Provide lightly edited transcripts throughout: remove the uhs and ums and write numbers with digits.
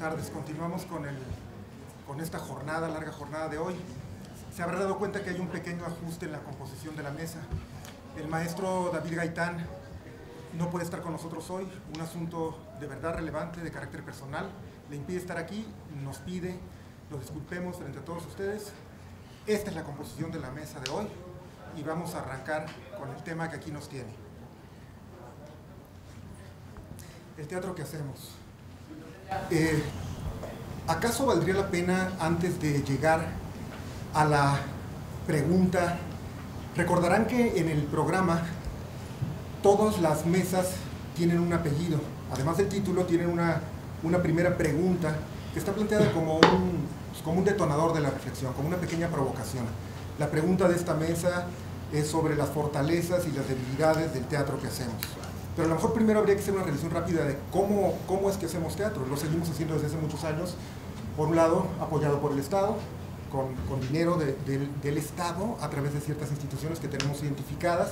tardes. Continuamos con esta larga jornada de hoy. Se habrá dado cuenta que hay un pequeño ajuste en la composición de la mesa. El maestro David Gaitán no puede estar con nosotros hoy. Un asunto de verdad relevante, de carácter personal, le impide estar aquí, nos pide, lo disculpemos frente a todos ustedes. Esta es la composición de la mesa de hoy y vamos a arrancar con el tema que aquí nos tiene. El teatro que hacemos. ¿Acaso valdría la pena, antes de llegar a la pregunta, recordarán que en el programa todas las mesas tienen un apellido, además del título tienen una primera pregunta que está planteada como un detonador de la reflexión, como una pequeña provocación. La pregunta de esta mesa es sobre las fortalezas y las debilidades del teatro que hacemos. Pero a lo mejor primero habría que hacer una revisión rápida de cómo es que hacemos teatro. Lo seguimos haciendo desde hace muchos años, por un lado apoyado por el Estado, con dinero del Estado a través de ciertas instituciones que tenemos identificadas.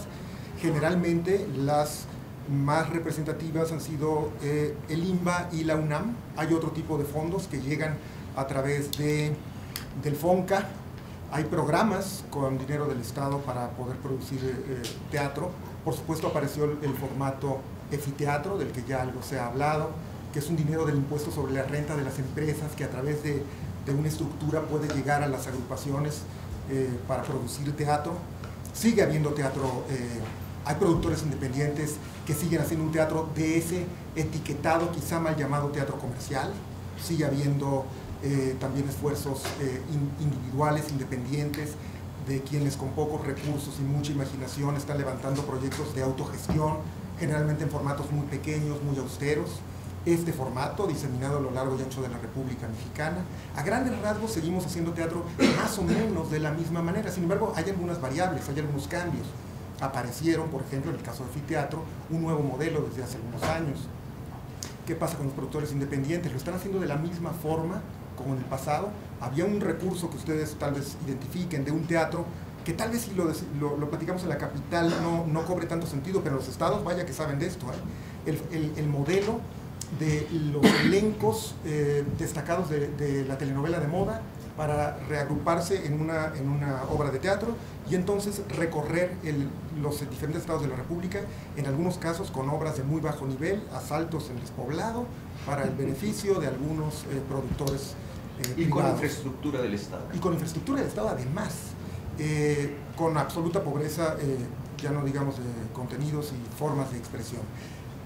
Generalmente las más representativas han sido el INBA y la UNAM. Hay otro tipo de fondos que llegan a través del FONCA. Hay programas con dinero del Estado para poder producir teatro. Por supuesto apareció el formato EFITEATRO, del que ya algo se ha hablado, que es un dinero del impuesto sobre la renta de las empresas que a través de una estructura puede llegar a las agrupaciones para producir teatro. Sigue habiendo teatro, hay productores independientes que siguen haciendo un teatro de ese etiquetado, quizá mal llamado teatro comercial. Sigue habiendo también esfuerzos individuales, independientes, de quienes con pocos recursos y mucha imaginación están levantando proyectos de autogestión, generalmente en formatos muy pequeños, muy austeros. Este formato, diseminado a lo largo y ancho de la República Mexicana, a grandes rasgos seguimos haciendo teatro más o menos de la misma manera. Sin embargo, hay algunas variables, hay algunos cambios. Aparecieron, por ejemplo, en el caso del anfiteatro, un nuevo modelo desde hace algunos años. ¿Qué pasa con los productores independientes? Lo están haciendo de la misma forma como en el pasado. Había un recurso que ustedes tal vez identifiquen de un teatro que tal vez si lo platicamos en la capital no cobre tanto sentido, pero en los estados, vaya que saben de esto, el modelo de los elencos destacados de la telenovela de moda para reagruparse en una obra de teatro y entonces recorrer los diferentes estados de la República, en algunos casos con obras de muy bajo nivel, asaltos en despoblado, para el beneficio de algunos productores y privados. con infraestructura del Estado. Y con infraestructura del Estado además, con absoluta pobreza, ya no digamos de contenidos y formas de expresión.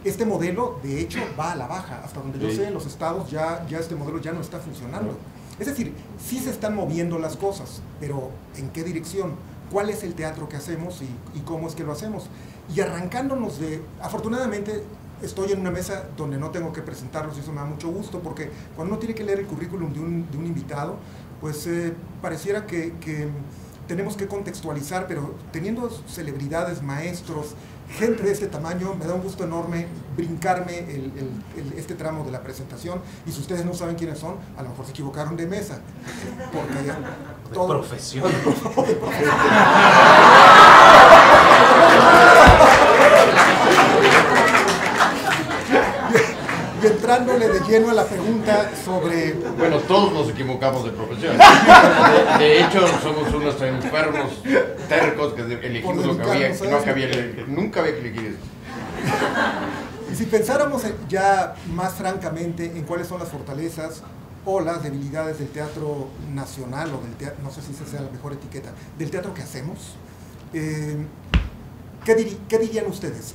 Este modelo, de hecho, va a la baja. Hasta donde yo sé, en los estados ya este modelo ya no está funcionando. Es decir, sí se están moviendo las cosas, pero ¿en qué dirección? ¿Cuál es el teatro que hacemos y cómo es que lo hacemos? Y arrancándonos afortunadamente, estoy en una mesa donde no tengo que presentarlos y eso me da mucho gusto, porque cuando uno tiene que leer el currículum de un invitado, pues pareciera que tenemos que contextualizar, pero teniendo celebridades, maestros, gente de este tamaño, me da un gusto enorme brincarme este tramo de la presentación. Y si ustedes no saben quiénes son, a lo mejor se equivocaron de mesa. Porque todo... De profesión. Y entrándole de lleno a la pregunta sobre... Bueno, todos nos equivocamos de profesión. De hecho, somos unos enfermos tercos que elegimos lo que había, nunca había que elegir eso. Y si pensáramos ya más francamente en cuáles son las fortalezas o las debilidades del teatro nacional, o del teatro, no sé si esa sea la mejor etiqueta, del teatro que hacemos, ¿qué dirían ustedes?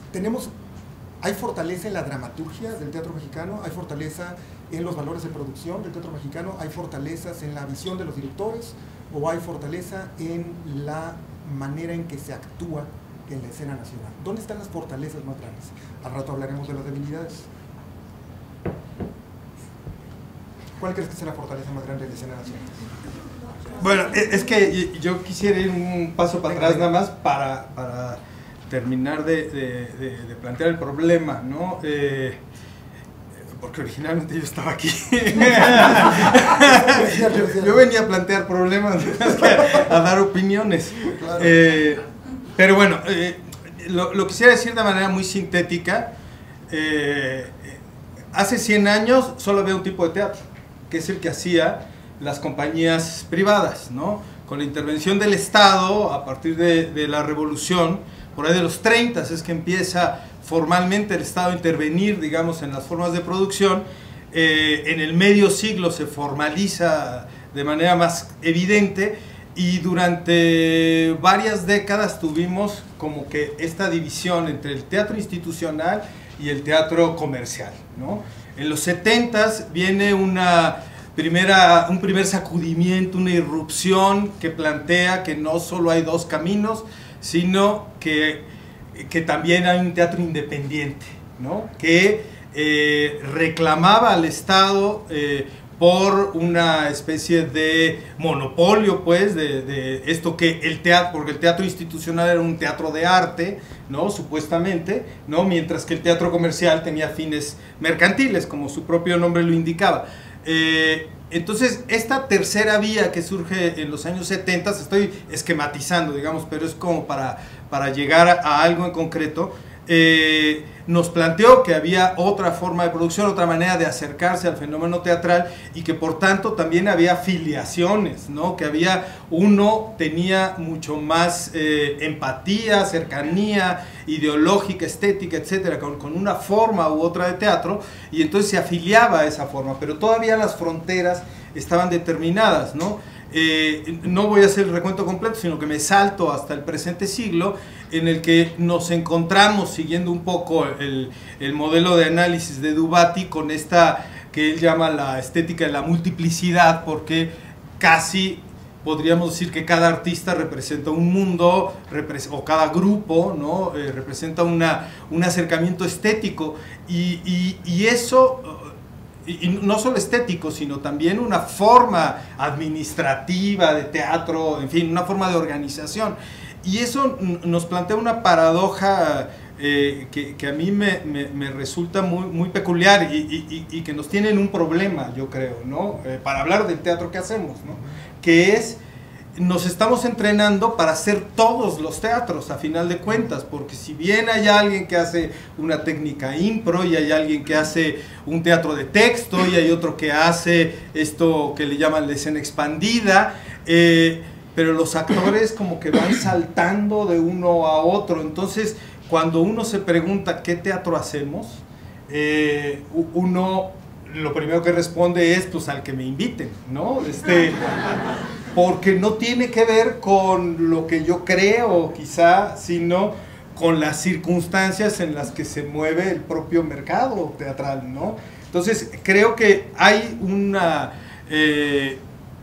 ¿Hay fortaleza en la dramaturgia del teatro mexicano? ¿Hay fortaleza en los valores de producción del teatro mexicano? ¿Hay fortalezas en la visión de los directores? ¿O hay fortaleza en la manera en que se actúa en la escena nacional? ¿Dónde están las fortalezas más grandes? Al rato hablaremos de las debilidades. ¿Cuál crees que es la fortaleza más grande de la escena nacional? Bueno, es que yo quisiera ir un paso para atrás nada más para terminar de plantear el problema, ¿no? Porque originalmente yo estaba aquí. Yo venía a plantear problemas, a dar opiniones. Claro. Pero bueno, lo quisiera decir de manera muy sintética. Hace 100 años solo había un tipo de teatro, que es el que hacía las compañías privadas, ¿no? Con la intervención del Estado, a partir de la Revolución, por ahí de los 30 es que empieza formalmente el Estado a intervenir, digamos, en las formas de producción. En el medio siglo se formaliza de manera más evidente, y durante varias décadas tuvimos como que esta división entre el teatro institucional y el teatro comercial, ¿no? En los 70s viene un primer sacudimiento, una irrupción que plantea que no solo hay dos caminos, sino que también hay un teatro independiente, ¿no? Que reclamaba al Estado por una especie de monopolio, pues, de esto que el teatro, porque el teatro institucional era un teatro de arte, ¿no? Supuestamente, ¿no? Mientras que el teatro comercial tenía fines mercantiles, como su propio nombre lo indicaba. Entonces, esta tercera vía que surge en los años 70, estoy esquematizando, digamos, pero es como para llegar a algo en concreto, nos planteó que había otra forma de producción, otra manera de acercarse al fenómeno teatral, y que por tanto también había filiaciones, ¿no? Que uno tenía mucho más empatía, cercanía ideológica, estética, etcétera, con una forma u otra de teatro, y entonces se afiliaba a esa forma, pero todavía las fronteras estaban determinadas, ¿no? No voy a hacer el recuento completo, sino que me salto hasta el presente siglo, en el que nos encontramos, siguiendo un poco el modelo de análisis de Dubati, con esta que él llama la estética de la multiplicidad, porque casi podríamos decir que cada artista representa un mundo, o cada grupo, ¿no? Representa un acercamiento estético, y eso... Y no solo estético, sino también una forma administrativa de teatro, en fin, una forma de organización. Y eso nos plantea una paradoja que a mí me resulta muy peculiar, y que nos tiene en un problema, yo creo, ¿no? Para hablar del teatro que hacemos, ¿no? Que es... nos estamos entrenando para hacer todos los teatros, a final de cuentas, porque si bien hay alguien que hace una técnica impro, y hay alguien que hace un teatro de texto, y hay otro que hace esto que le llaman la escena expandida, pero los actores como que van saltando de uno a otro. Entonces, cuando uno se pregunta ¿qué teatro hacemos?, uno lo primero que responde es pues al que me inviten, ¿no? Porque no tiene que ver con lo que yo creo, quizá, sino con las circunstancias en las que se mueve el propio mercado teatral, ¿no? Entonces, creo que hay una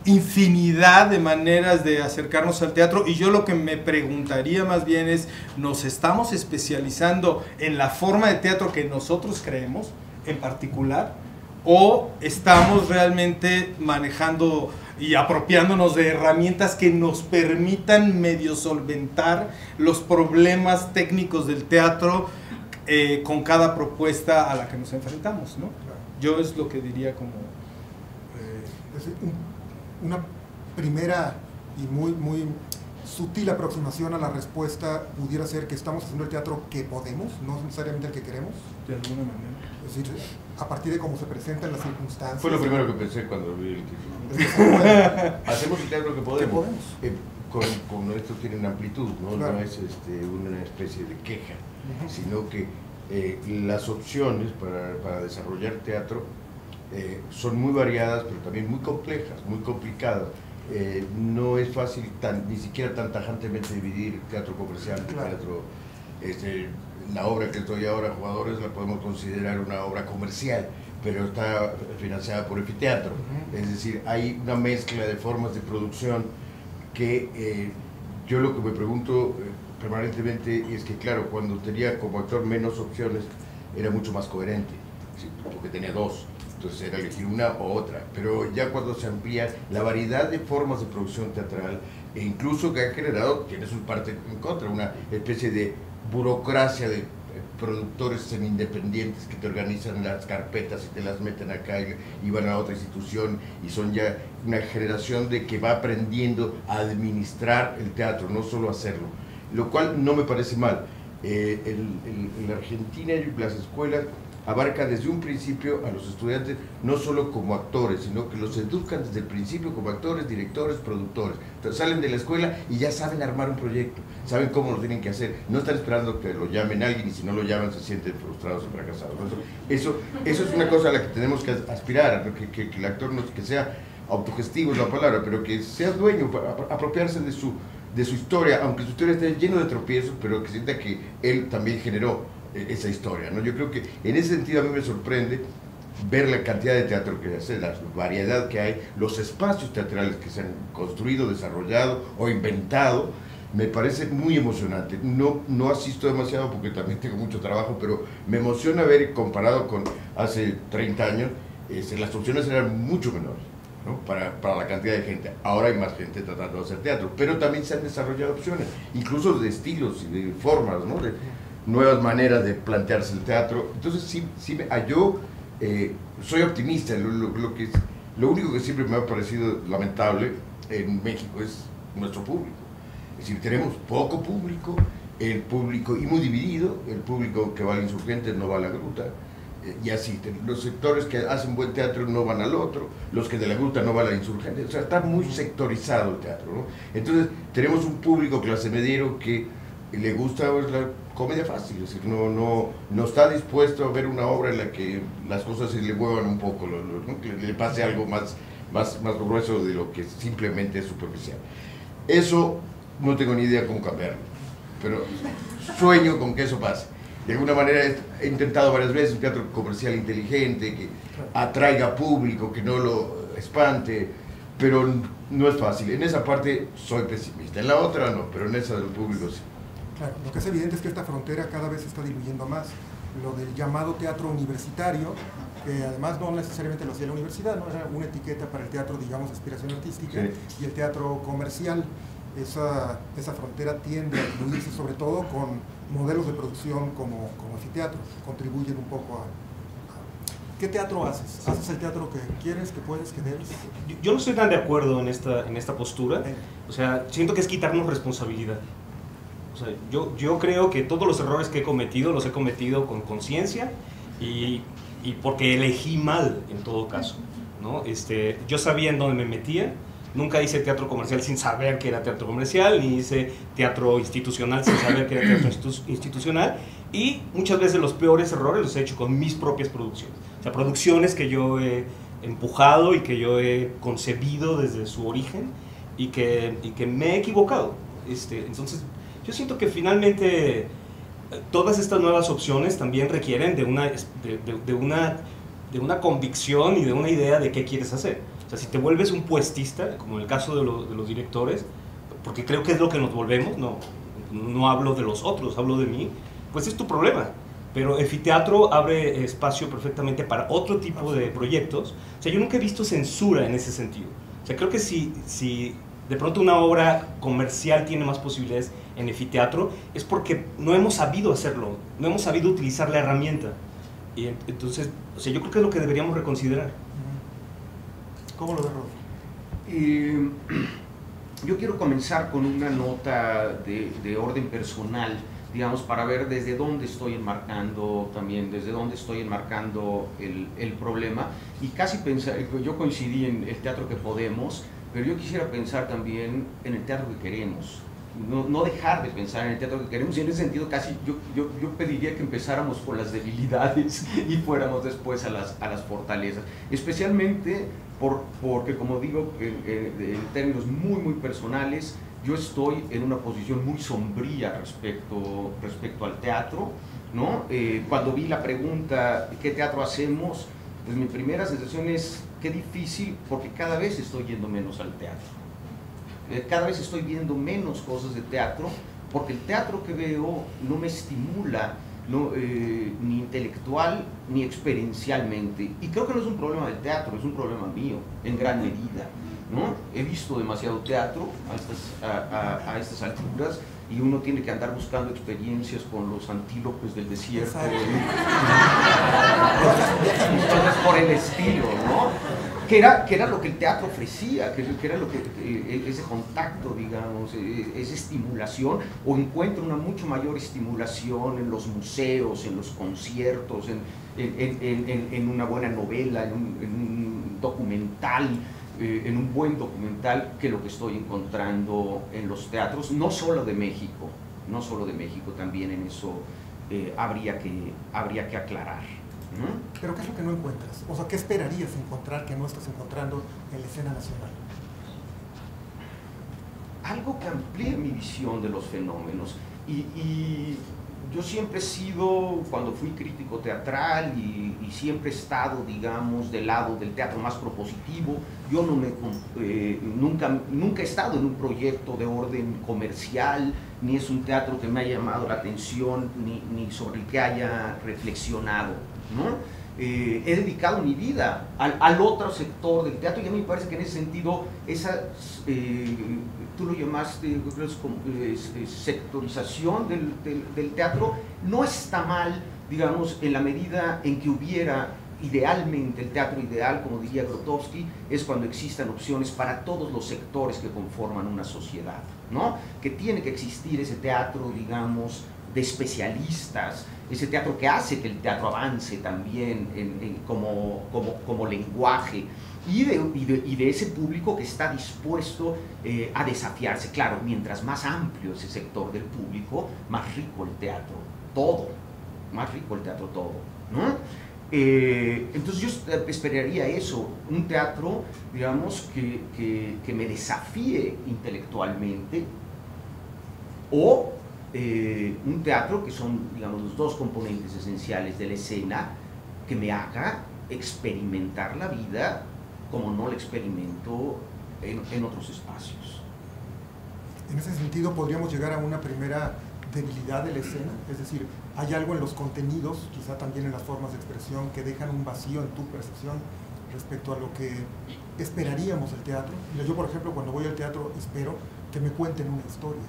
infinidad de maneras de acercarnos al teatro, y yo lo que me preguntaría más bien es, ¿nos estamos especializando en la forma de teatro que nosotros creemos, en particular, o estamos realmente manejando y apropiándonos de herramientas que nos permitan medio solventar los problemas técnicos del teatro con cada propuesta a la que nos enfrentamos, ¿no? Yo es lo que diría como... una primera y muy sutil aproximación a la respuesta pudiera ser que estamos haciendo el teatro que podemos, no necesariamente el que queremos. De alguna manera. Es decir, a partir de cómo se presentan las circunstancias. Fue lo primero que pensé cuando vi el título. Hacemos el teatro que podemos. Con esto tiene una amplitud, ¿no? Claro. No es una especie de queja, sino que las opciones para desarrollar teatro son muy variadas, pero también muy complejas, muy complicadas. No es fácil ni siquiera tan tajantemente dividir teatro comercial, claro. Teatro, la obra que estoy ahora, Jugadores, la podemos considerar una obra comercial, pero está financiada por Efiteatro. Es decir, hay una mezcla de formas de producción que yo lo que me pregunto permanentemente es que, claro, cuando tenía como actor menos opciones, era mucho más coherente, ¿sí? Porque tenía dos. Entonces era elegir una o otra, pero ya cuando se amplía la variedad de formas de producción teatral, e incluso que ha generado, tiene su parte en contra, una especie de burocracia de productores semi-independientes que te organizan las carpetas y te las meten acá y van a otra institución, y son ya una generación de que va aprendiendo a administrar el teatro, no solo hacerlo, lo cual no me parece mal. En la Argentina las escuelas abarca desde un principio a los estudiantes, no solo como actores, sino que los educan desde el principio como actores, directores, productores. Entonces salen de la escuela y ya saben armar un proyecto, saben cómo lo tienen que hacer, no están esperando que lo llamen a alguien y si no lo llaman se sienten frustrados o fracasados. Eso es una cosa a la que tenemos que aspirar, que el actor no, que sea autogestivo es la palabra, pero que sea dueño, apropiarse de su historia, aunque su historia esté llena de tropiezos, pero que sienta que él también generó esa historia, ¿no? Yo creo que en ese sentido a mí me sorprende ver la cantidad de teatro que hace, la variedad que hay, los espacios teatrales que se han construido, desarrollado o inventado. Me parece muy emocionante. No asisto demasiado porque también tengo mucho trabajo, pero me emociona ver, comparado con hace 30 años, las opciones eran mucho menores, ¿no? Para la cantidad de gente. Ahora hay más gente tratando de hacer teatro, pero también se han desarrollado opciones, incluso de estilos y de formas, ¿no? De nuevas maneras de plantearse el teatro. Entonces yo soy optimista. Lo único que siempre me ha parecido lamentable en México es nuestro público. Es decir, tenemos poco público, el público y muy dividido, el público que va al Insurgente no va a la Gruta, y así, los sectores que hacen buen teatro no van al otro, los que de la Gruta no van al Insurgente, o sea, está muy sectorizado el teatro, ¿no? Entonces, tenemos un público clase mediero que le gusta la comedia fácil, es decir, no está dispuesto a ver una obra en la que las cosas se le muevan un poco, ¿no? Que le pase algo más grueso de lo que simplemente es superficial. Eso no tengo ni idea cómo cambiarlo, pero sueño con que eso pase. De alguna manera he intentado varias veces un teatro comercial inteligente, que atraiga público, que no lo espante, pero no es fácil. En esa parte soy pesimista, en la otra no, pero en esa del público sí. Claro, lo que es evidente es que esta frontera cada vez se está diluyendo más. Lo del llamado teatro universitario, que además no necesariamente lo hacía la universidad, ¿no? Era una etiqueta para el teatro, digamos, de aspiración artística, sí. Y el teatro comercial. Esa frontera tiende a diluirse sobre todo con modelos de producción como anfiteatro, contribuyen un poco a... ¿Qué teatro haces? ¿Haces el teatro que quieres, que puedes, que debes? Yo no estoy tan de acuerdo en esta postura. O sea, siento que es quitarnos responsabilidad. O sea, yo creo que todos los errores que he cometido los he cometido con conciencia y porque elegí mal en todo caso, ¿no? Yo sabía en dónde me metía. Nunca hice teatro comercial sin saber que era teatro comercial, ni hice teatro institucional sin saber que era teatro institucional, y muchas veces los peores errores los he hecho con mis propias producciones. O sea, producciones que yo he empujado y que yo he concebido desde su origen y que me he equivocado. Entonces, yo siento que finalmente todas estas nuevas opciones también requieren de una convicción y de una idea de qué quieres hacer. O sea, si te vuelves un puestista, como en el caso de los directores, porque creo que es lo que nos volvemos, no hablo de los otros, hablo de mí, pues es tu problema. Pero Efiteatro abre espacio perfectamente para otro tipo de proyectos. O sea, yo nunca he visto censura en ese sentido. O sea, creo que si de pronto una obra comercial tiene más posibilidades en Efiteatro, es porque no hemos sabido hacerlo, no hemos sabido utilizar la herramienta. Y entonces, o sea, yo creo que es lo que deberíamos reconsiderar. ¿Cómo lo ves, Rodolfo? Yo quiero comenzar con una nota de orden personal, digamos, para ver desde dónde estoy enmarcando también, desde dónde estoy enmarcando el problema. Y casi pensar, yo coincidí en el teatro que podemos, pero yo quisiera pensar también en el teatro que queremos. No dejar de pensar en el teatro que queremos, y en ese sentido casi yo pediría que empezáramos por las debilidades y fuéramos después a las fortalezas, especialmente porque, como digo, en términos muy personales, yo estoy en una posición muy sombría respecto al teatro, ¿no? Cuando vi la pregunta ¿qué teatro hacemos?, pues mi primera sensación es qué difícil, porque cada vez estoy yendo menos al teatro. Cada vez estoy viendo menos cosas de teatro, porque el teatro que veo no me estimula ni intelectual ni experiencialmente. Y creo que no es un problema del teatro, es un problema mío, en gran medida, ¿no? He visto demasiado teatro a estas alturas, y uno tiene que andar buscando experiencias con los antílopes del desierto. Entonces, por el estilo, ¿no? Que era lo que el teatro ofrecía, que era lo que ese contacto, digamos, esa estimulación, o encuentra una mucho mayor estimulación en los museos, en los conciertos, en una buena novela, en un documental, en un buen documental, que lo que estoy encontrando en los teatros, no solo de México, también en eso habría que aclarar. ¿Pero qué es lo que no encuentras? O sea, ¿qué esperarías encontrar que no estás encontrando en la escena nacional? Algo que amplíe mi visión de los fenómenos. Y yo siempre he sido, cuando fui crítico teatral y siempre he estado, digamos, del lado del teatro más propositivo, yo nunca he estado en un proyecto de orden comercial, ni es un teatro que me haya llamado la atención, ni sobre el que haya reflexionado, ¿no? He dedicado mi vida al otro sector del teatro, y a mí me parece que en ese sentido, tú lo llamaste sectorización del teatro, no está mal, digamos, en la medida en que hubiera idealmente, el teatro ideal, como diría Grotowski, es cuando existan opciones para todos los sectores que conforman una sociedad, ¿no? Que tiene que existir ese teatro, digamos, de especialistas, ese teatro que hace que el teatro avance también como lenguaje, y de ese público que está dispuesto a desafiarse. Claro, mientras más amplio ese sector del público, más rico el teatro todo, ¿no? Entonces yo esperaría eso, un teatro, digamos, que me desafíe intelectualmente, o un teatro que son, digamos, los dos componentes esenciales de la escena, que me haga experimentar la vida como no la experimento en otros espacios. En ese sentido, podríamos llegar a una primera debilidad de la escena, es decir, hay algo en los contenidos, quizá también en las formas de expresión, que dejan un vacío en tu percepción respecto a lo que esperaríamos del teatro. Yo, por ejemplo, cuando voy al teatro, espero que me cuenten una historia.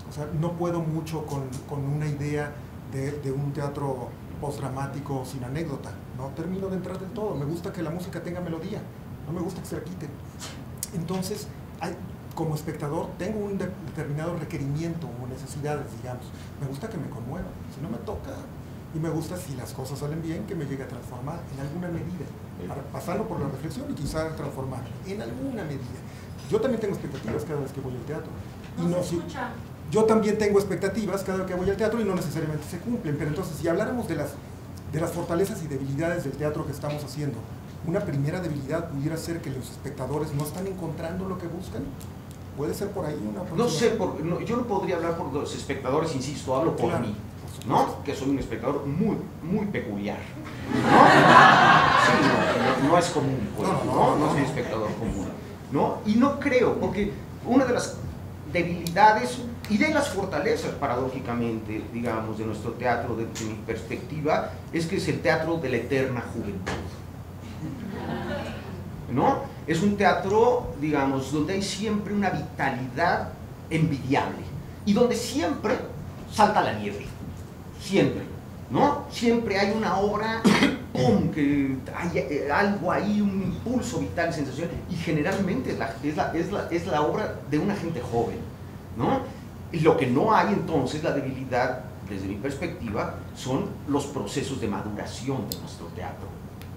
O sea, no puedo mucho con una idea de un teatro postdramático sin anécdota, no termino de entrar del todo. Me gusta que la música tenga melodía, no me gusta que se la quiten. Entonces, como espectador, tengo un determinado requerimiento o necesidades, digamos. Me gusta que me conmueva, si no me toca, y me gusta, si las cosas salen bien, que me llegue a transformar en alguna medida, pasando por la reflexión y quizá transformar en alguna medida. Yo también tengo expectativas cada vez que voy al teatro. Yo también tengo expectativas cada vez que voy al teatro y no necesariamente se cumplen, pero entonces, si habláramos de las fortalezas y debilidades del teatro que estamos haciendo, una primera debilidad pudiera ser que los espectadores no están encontrando lo que buscan. ¿Puede ser por ahí una próxima? No sé, yo no podría hablar por los espectadores, insisto, hablo por mí, ¿no? Que soy un espectador muy peculiar, ¿no? Sí, no es común, pues, no soy un espectador común, ¿no? Y no creo, porque una de las debilidades y de las fortalezas, paradójicamente, digamos, de nuestro teatro, de mi perspectiva, es que es el teatro de la eterna juventud, ¿no? Es un teatro, digamos, donde hay siempre una vitalidad envidiable y donde siempre salta la nieve, siempre, ¿no? Siempre hay una obra, ¡pum!, que hay algo ahí, un impulso vital, sensación, y generalmente es la obra de una gente joven, ¿no? Y lo que no hay entonces, la debilidad, desde mi perspectiva, son los procesos de maduración de nuestro teatro.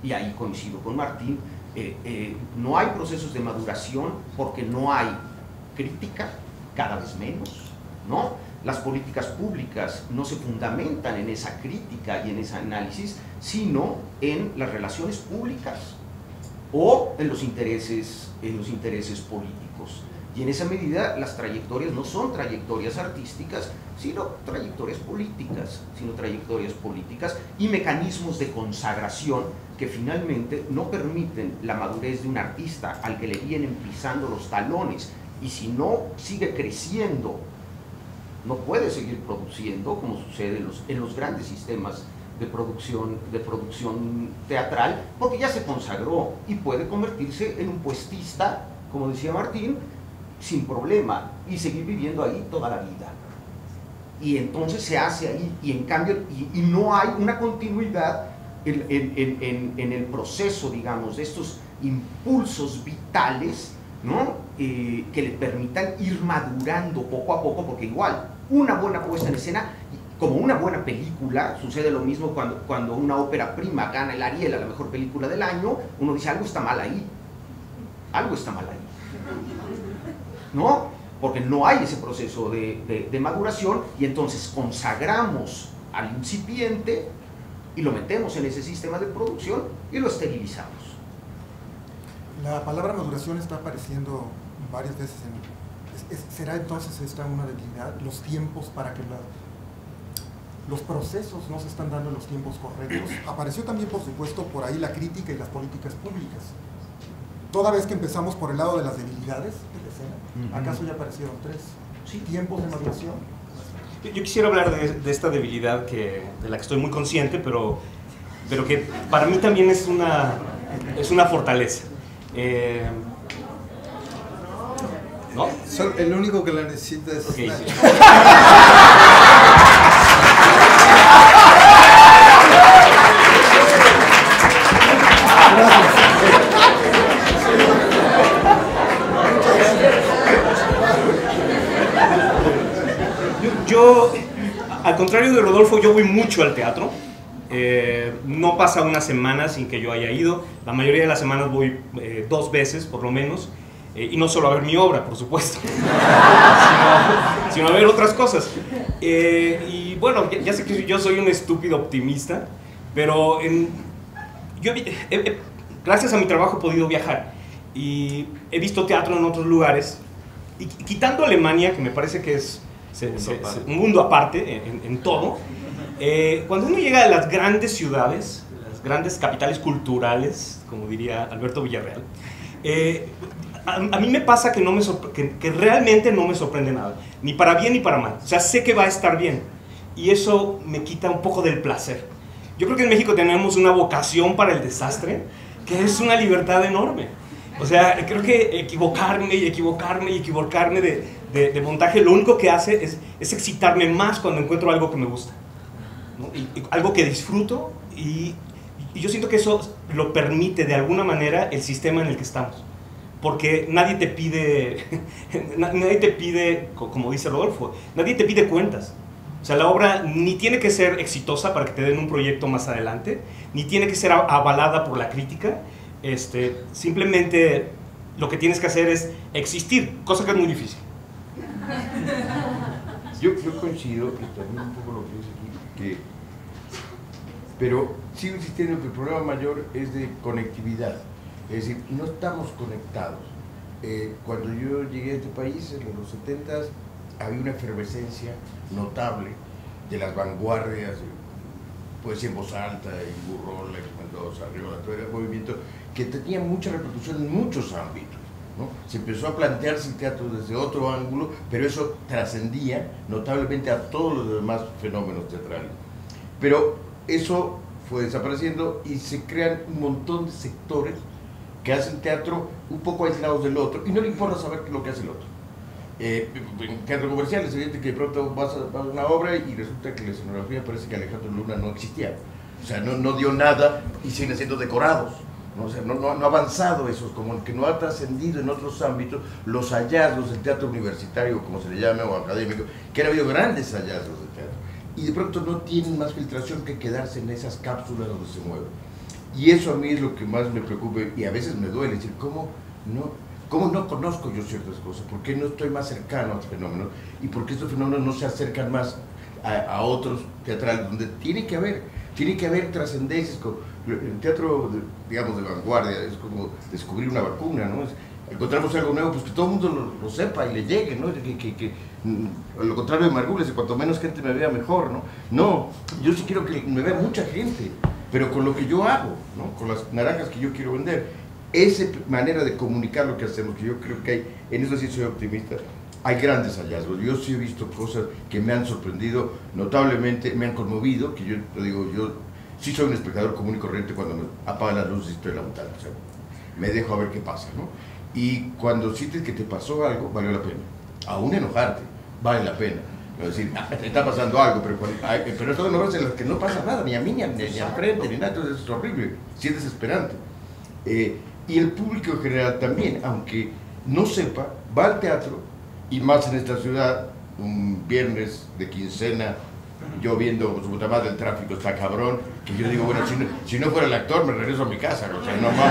Y ahí coincido con Martín, no hay procesos de maduración porque no hay crítica, cada vez menos, ¿no? Las políticas públicas no se fundamentan en esa crítica y en ese análisis, sino en las relaciones públicas o en los intereses políticos. Y en esa medida las trayectorias no son trayectorias artísticas, sino trayectorias políticas, y mecanismos de consagración que finalmente no permiten la madurez de un artista al que le vienen pisando los talones, y si no sigue creciendo, no puede seguir produciendo, como sucede en los grandes sistemas de producción teatral, porque ya se consagró y puede convertirse en un puestista, como decía Martín, sin problema, y seguir viviendo ahí toda la vida. y entonces se hace ahí, y en cambio, y no hay una continuidad en el proceso, digamos, de estos impulsos vitales, ¿no? Que le permitan ir madurando poco a poco, porque igual, una buena puesta en escena, como una buena película, sucede lo mismo cuando una ópera prima gana el Ariel a la mejor película del año, uno dice, algo está mal ahí, algo está mal ahí, ¿no? Porque no hay ese proceso de maduración, y entonces consagramos al incipiente y lo metemos en ese sistema de producción y lo esterilizamos. La palabra maduración está apareciendo varias veces ¿será entonces esta una debilidad? Los tiempos para que los procesos no se están dando en los tiempos correctos. Apareció también, por supuesto, por ahí la crítica y las políticas públicas. Toda vez que empezamos por el lado de las debilidades de la escena, ¿acaso ya aparecieron 3? ¿Sí? ¿Tiempos de maduración? Yo quisiera hablar de esta debilidad de la que estoy muy consciente, pero que para mí también es una fortaleza. ¿No? El único que la necesita es... Okay, sí. Yo, al contrario de Rodolfo, yo voy mucho al teatro. No pasa una semana sin que yo haya ido. La mayoría de las semanas voy 2 veces, por lo menos. Y no solo a ver mi obra, por supuesto, sino a ver otras cosas. Y bueno, ya sé que yo soy un estúpido optimista, pero gracias a mi trabajo he podido viajar. Y he visto teatro en otros lugares. Y quitando Alemania, que me parece que es un mundo aparte en todo, cuando uno llega a las grandes ciudades, las grandes capitales culturales, como diría Alberto Villarreal, a mí me pasa que realmente no me sorprende nada, ni para bien ni para mal. O sea, sé que va a estar bien, y eso me quita un poco del placer. Yo creo que en México tenemos una vocación para el desastre, que es una libertad enorme. O sea, creo que equivocarme de montaje, lo único que hace es excitarme más cuando encuentro algo que me gusta, ¿no? Y algo que disfruto, y yo siento que eso lo permite de alguna manera el sistema en el que estamos. Porque nadie te pide, como dice Rodolfo, nadie te pide cuentas. O sea, la obra ni tiene que ser exitosa para que te den un proyecto más adelante, ni tiene que ser avalada por la crítica. Simplemente lo que tienes que hacer es existir, cosa que es muy difícil. Yo coincido, y también un poco lo que dice aquí, pero sigo insistiendo que el problema mayor es de conectividad. Es decir, no estamos conectados. Cuando yo llegué a este país, en los 70s, había una efervescencia notable de las vanguardias, poesía en voz alta, y Burrola, Mendoza, Arriola, todo el movimiento, que tenía mucha repercusión en muchos ámbitos, ¿no? Se empezó a plantearse el teatro desde otro ángulo, pero eso trascendía notablemente a todos los demás fenómenos teatrales. Pero eso fue desapareciendo y se crean un montón de sectores que hacen teatro un poco aislados del otro, y no le importa saber lo que hace el otro. En teatro comercial es evidente que de pronto vas a una obra y resulta que la escenografía parece que Alejandro Luna no existía. O sea, no dio nada y siguen siendo decorados. ¿No? O sea, no ha avanzado eso, como que no ha trascendido en otros ámbitos los hallazgos del teatro universitario, como se le llama, o académico, que han habido grandes hallazgos del teatro. Y de pronto no tienen más filtración que quedarse en esas cápsulas donde se mueven. Y eso a mí es lo que más me preocupa, y a veces me duele, decir, ¿cómo no conozco yo ciertas cosas? ¿Por qué no estoy más cercano a estos fenómenos? ¿Y por qué estos fenómenos no se acercan más a otros teatrales donde tiene que haber trascendencias? El teatro, digamos, de vanguardia es como descubrir una vacuna, ¿no? Encontramos algo nuevo, pues que todo el mundo lo sepa y le llegue, ¿no? A lo contrario de Margules, cuanto menos gente me vea, mejor, ¿no? No, yo sí quiero que me vea mucha gente, pero con lo que yo hago, ¿no? Con las naranjas que yo quiero vender. Esa manera de comunicar lo que hacemos, que yo creo que hay, en eso sí soy optimista, hay grandes hallazgos. Yo sí he visto cosas que me han sorprendido notablemente, me han conmovido, que yo te digo, yo sí soy un espectador común y corriente cuando me apagan las luces y estoy en la montaña, o sea, me dejo a ver qué pasa, ¿no? Y cuando sientes que te pasó algo, valió la pena. Aún enojarte, vale la pena. Es decir, está pasando algo, pero son obras en las que no pasa nada, ni a mí, ni al frente, ni nada, entonces es horrible, sí es desesperante. Y el público en general también, aunque no sepa, va al teatro, y más en esta ciudad, un viernes de quincena, yo viendo su puta madre el tráfico está cabrón, que yo digo, bueno, si no fuera el actor me regreso a mi casa, o sea, no mames.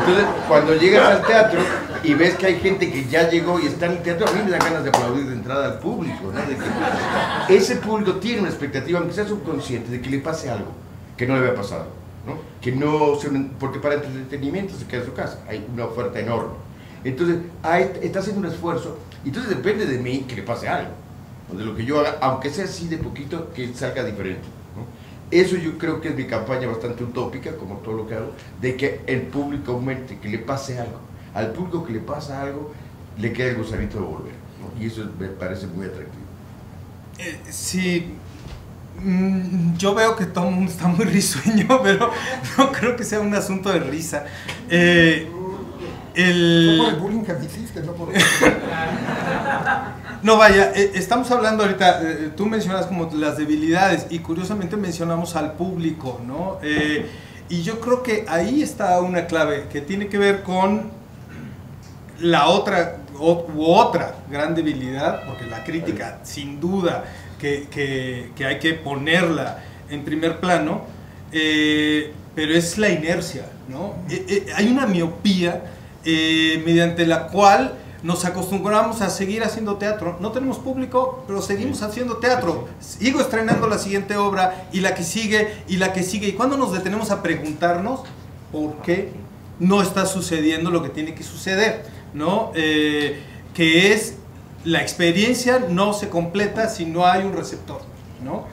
Entonces, cuando llegas al teatro y ves que hay gente que ya llegó y está en el teatro, a mí me da ganas de aplaudir de entrada al público, ¿no? De que ese público tiene una expectativa, aunque sea subconsciente, de que le pase algo que no le había pasado, ¿no? Que no, porque para entretenimiento se queda en su casa, hay una oferta enorme. Entonces, está haciendo un esfuerzo, y entonces depende de mí que le pase algo, o de lo que yo haga, aunque sea así de poquito, que salga diferente, ¿no? Eso yo creo que es mi campaña bastante utópica, como todo lo que hago, de que el público aumente, que le pase algo. Al público que le pasa algo, le queda el gusanito de volver, ¿no? Y eso me parece muy atractivo. Sí, yo veo que todo el mundo está muy risueño, pero no creo que sea un asunto de risa. No por el bullying que me hiciste, no por... No, vaya, estamos hablando ahorita, tú mencionas como las debilidades y curiosamente mencionamos al público, ¿no? Y yo creo que ahí está una clave que tiene que ver con la otra gran debilidad, porque la crítica sin duda que hay que ponerla en primer plano, pero es la inercia, ¿no? Hay una miopía mediante la cual nos acostumbramos a seguir haciendo teatro. No tenemos público, pero seguimos haciendo teatro. Sigo estrenando la siguiente obra y la que sigue y la que sigue. ¿Y cuando nos detenemos a preguntarnos por qué no está sucediendo lo que tiene que suceder, ¿no? Que es la experiencia no se completa si no hay un receptor, ¿no?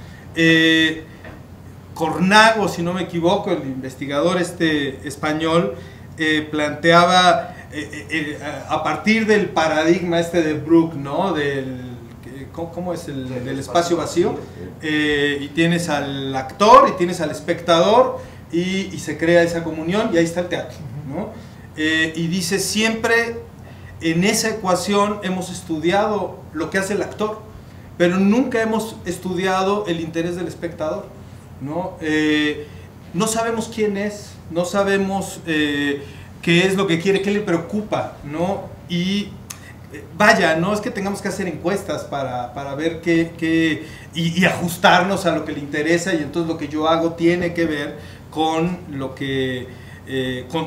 Cornago, si no me equivoco, el investigador español, planteaba a partir del paradigma de Brooke, ¿no? ¿Cómo es del espacio vacío? Y tienes al actor y tienes al espectador y se crea esa comunión y ahí está el teatro, ¿no? Y dice, siempre en esa ecuación hemos estudiado lo que hace el actor, pero nunca hemos estudiado el interés del espectador, ¿no? No sabemos quién es, no sabemos qué es lo que quiere, qué le preocupa, ¿no? Y vaya, no es que tengamos que hacer encuestas para ver y ajustarnos a lo que le interesa, y entonces lo que yo hago tiene que ver con lo que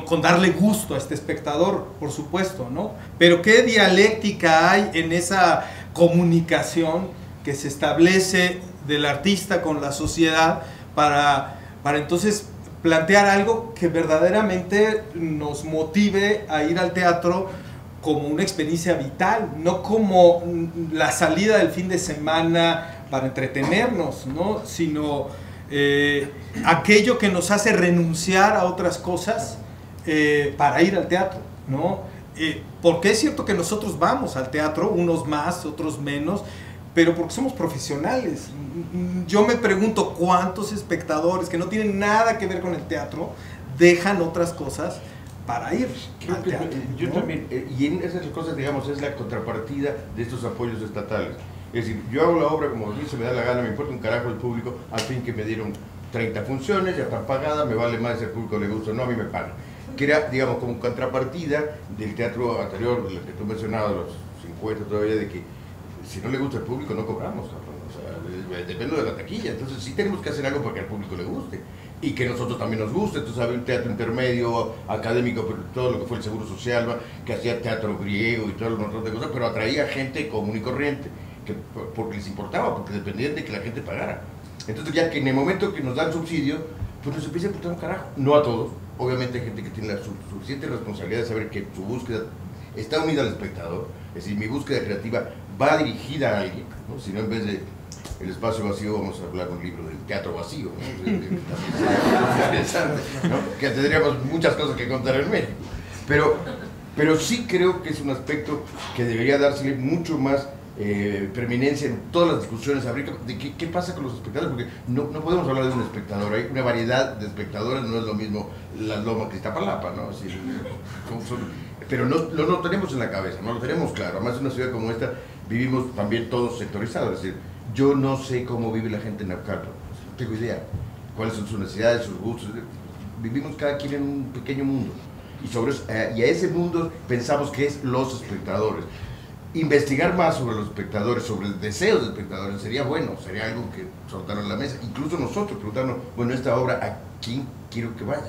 con darle gusto a este espectador, por supuesto, ¿no? Pero qué dialéctica hay en esa comunicación que se establece del artista con la sociedad para entonces plantear algo que verdaderamente nos motive a ir al teatro como una experiencia vital, no como la salida del fin de semana para entretenernos, ¿no? Sino aquello que nos hace renunciar a otras cosas para ir al teatro, ¿no? Porque es cierto que nosotros vamos al teatro, unos más, otros menos, pero porque somos profesionales. Yo me pregunto cuántos espectadores que no tienen nada que ver con el teatro dejan otras cosas para ir al teatro, yo ¿no? también, y en esas cosas, digamos, es la contrapartida de estos apoyos estatales. Es decir, yo hago la obra como a mí se me da la gana, me importa un carajo el público, al fin que me dieron 30 funciones, ya están pagadas, me vale más si al público le gusta o no, a mí me pagan. Que era, digamos, como contrapartida del teatro anterior, del que tú mencionabas, los 50 todavía, de que si no le gusta al público no cobramos, o sea, depende de la taquilla, entonces sí tenemos que hacer algo para que al público le guste y que a nosotros también nos guste. Entonces había un teatro intermedio, académico, pero todo lo que fue el Seguro Social, ¿va? Que hacía teatro griego y todo un montón de cosas, pero atraía gente común y corriente, porque les importaba, porque dependían de que la gente pagara. Entonces ya que en el momento que nos dan subsidio, pues nos empieza a importar un carajo, no a todos, obviamente hay gente que tiene la suficiente responsabilidad de saber que su búsqueda está unida al espectador, es decir, mi búsqueda creativa va dirigida a alguien, ¿no? Si no, en vez de el espacio vacío, vamos a hablar un libro del teatro vacío, ¿no? ¿No? Que tendríamos muchas cosas que contar en México, pero sí creo que es un aspecto que debería dársele mucho más preeminencia en todas las discusiones de qué pasa con los espectadores, porque no podemos hablar de un espectador, hay una variedad de espectadores, no es lo mismo Las Lomas que Iztapalapa, ¿no? Así, pero no lo tenemos en la cabeza, no lo tenemos claro. Además, en una ciudad como esta vivimos también todos sectorizados, es decir, yo no sé cómo vive la gente en Naucalpan, no tengo idea cuáles son sus necesidades, sus gustos. Vivimos cada quien en un pequeño mundo y y a ese mundo pensamos que es los espectadores. Investigar más sobre los espectadores, sobre el deseo de los espectadores sería bueno, sería algo que soltaron en la mesa, incluso nosotros preguntarnos, bueno, esta obra, ¿a quién quiero que vaya?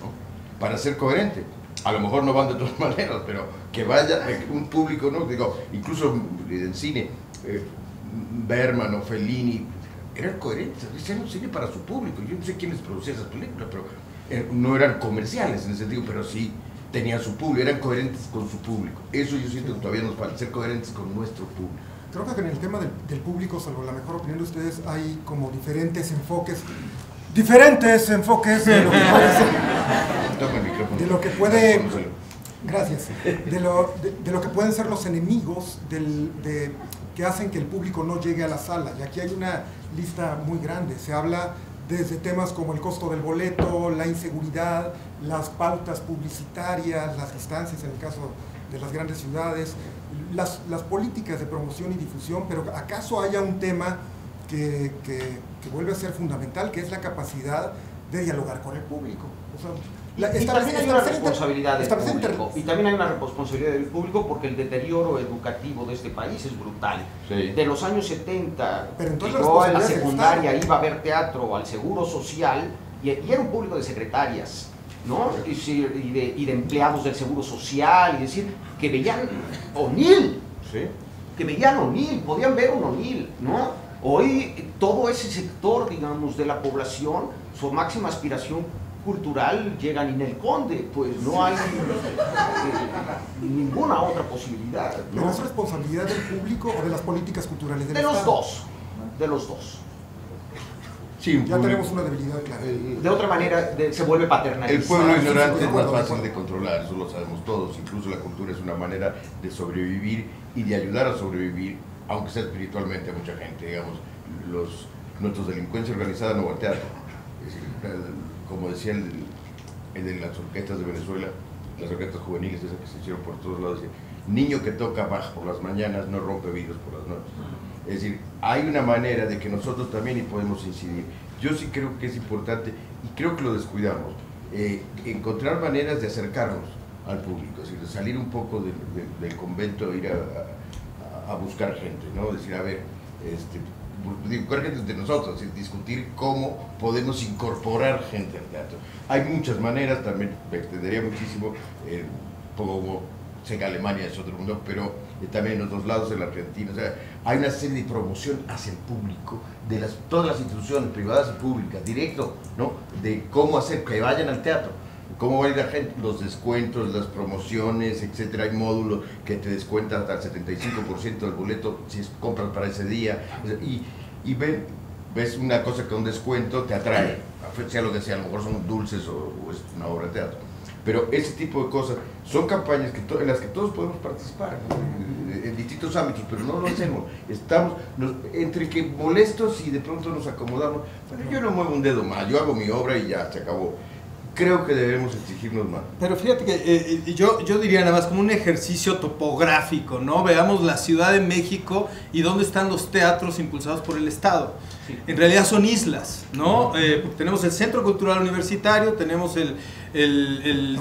¿No? Para ser coherente. A lo mejor no van de todas maneras, pero que vaya un público, ¿no? Digo, incluso en cine, Berman o Fellini eran coherentes, hacían un cine para su público. Yo no sé quiénes producían esas películas, pero no eran comerciales en ese sentido, pero sí tenían su público, eran coherentes con su público. Eso yo siento que todavía nos falta, ser coherentes con nuestro público. Creo que en el tema del público, salvo la mejor opinión de ustedes, hay como diferentes enfoques de lo que puede ser, Toma el micrófono. de lo que puede, gracias, de lo que pueden ser los enemigos que hacen que el público no llegue a la sala. Y aquí hay una lista muy grande. Se habla desde temas como el costo del boleto, la inseguridad, las pautas publicitarias, las distancias en el caso de las grandes ciudades, las políticas de promoción y difusión, pero ¿acaso haya un tema que vuelve a ser fundamental, que es la capacidad de dialogar con el público? O sea, y también hay una responsabilidad del público, y también hay una responsabilidad del público porque el deterioro educativo de este país es brutal. Sí. De los años 70, yo a la secundaria iba a ver teatro, al Seguro Social, y era un público de secretarias, ¿no? Y de empleados del Seguro Social, y decir, que veían O'Neill, ¿Sí? que veían O'Neill, podían ver un O'Neill, ¿no? Hoy todo ese sector, digamos, de la población, su máxima aspiración cultural llega a Ninel Conde, pues no hay ninguna otra posibilidad, ¿no? ¿Pero es responsabilidad del público o de las políticas culturales del Estado? De los dos. Sí, Ya tenemos una debilidad clara. De otra manera se vuelve paternalista. El pueblo ignorante sí, es más de fácil acuerdo. de controlar, eso lo sabemos todos. Incluso la cultura es una manera de sobrevivir y de ayudar a sobrevivir, aunque sea espiritualmente, a mucha gente. Digamos, nuestros delincuencia organizada no va al teatro. Es decir, como decía el de las orquestas de Venezuela, las orquestas juveniles, esas que se hicieron por todos lados, decía, niño que toca Bach por las mañanas no rompe vidrios por las noches. Es decir, hay una manera de que nosotros también podemos incidir. Yo sí creo que es importante, y creo que lo descuidamos, encontrar maneras de acercarnos al público, es decir, de salir un poco del convento, ir a buscar gente, ¿no? Decir, a ver, buscar gente entre nosotros, es discutir cómo podemos incorporar gente al teatro. Hay muchas maneras, también me extendería muchísimo, como sé que Alemania es otro mundo, pero también en otros lados, en la Argentina, o sea, hay una serie de promoción hacia el público, de todas las instituciones privadas y públicas, directo, ¿no? De cómo hacer que vayan al teatro, cómo va a ir la gente, los descuentos, las promociones, etcétera. Hay módulos que te descuentan hasta el 75% del boleto si compras para ese día, y ves una cosa con un descuento, te atrae, sea lo que sea, a lo mejor son dulces o es una obra de teatro. Pero ese tipo de cosas son campañas en las que todos podemos participar, ¿no? En distintos ámbitos, pero no lo hacemos. Estamos entre que molestos y de pronto nos acomodamos. Bueno, yo no muevo un dedo más, yo hago mi obra y ya se acabó. Creo que debemos exigirnos más. Pero fíjate que yo diría nada más como un ejercicio topográfico, ¿no? Veamos la Ciudad de México y dónde están los teatros impulsados por el Estado. Sí. En realidad son islas, ¿no? Tenemos el Centro Cultural Universitario, tenemos el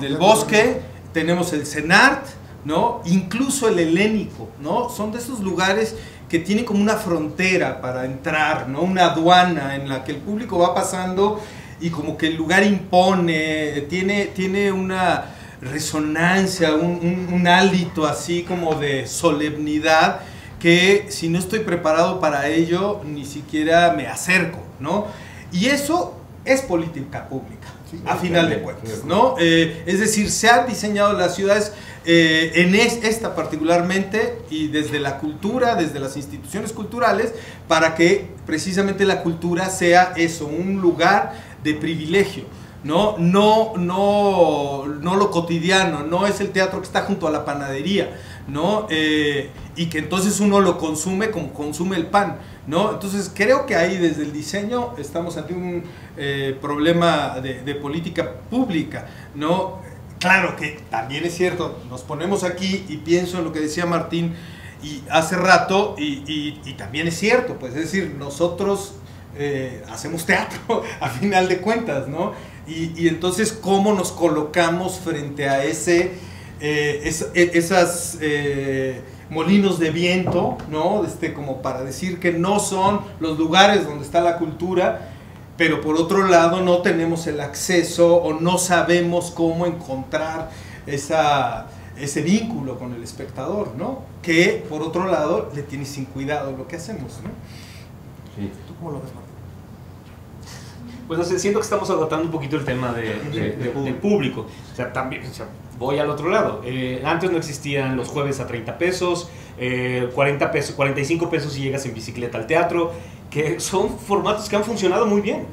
del Bosque, tenemos el CENART, ¿no? Incluso el Helénico, ¿no? Son de esos lugares que tienen como una frontera para entrar, ¿no? Una aduana en la que el público va pasando y como que el lugar impone, tiene una resonancia, un hálito así como de solemnidad que si no estoy preparado para ello ni siquiera me acerco, ¿no? Y eso es política pública, sí, a final de cuentas, ¿no? Es decir, se han diseñado las ciudades en esta particularmente y desde la cultura, desde las instituciones culturales, para que precisamente la cultura sea eso, un lugar de privilegio. ¿no? No lo cotidiano, no es el teatro que está junto a la panadería, ¿no? Y que entonces uno lo consume como consume el pan, ¿no? Entonces creo que ahí desde el diseño estamos ante un problema de política pública, ¿no? Claro que también es cierto, nos ponemos aquí y pienso en lo que decía Martín y hace rato y también es cierto, pues es decir, nosotros hacemos teatro a final de cuentas, ¿no? Y entonces cómo nos colocamos frente a esas molinos de viento, ¿no? Como para decir que no son los lugares donde está la cultura, pero por otro lado no tenemos el acceso o no sabemos cómo encontrar ese vínculo con el espectador, ¿no? Que por otro lado le tiene sin cuidado lo que hacemos, ¿no? Sí. ¿Tú cómo lo ves, Martín? Pues no sé, siento que estamos agotando un poquito el tema del público. O sea, también, o sea, voy al otro lado. Antes no existían los jueves a 30 pesos, 40 pesos, 45 pesos si llegas en bicicleta al teatro, que son formatos que han funcionado muy bien.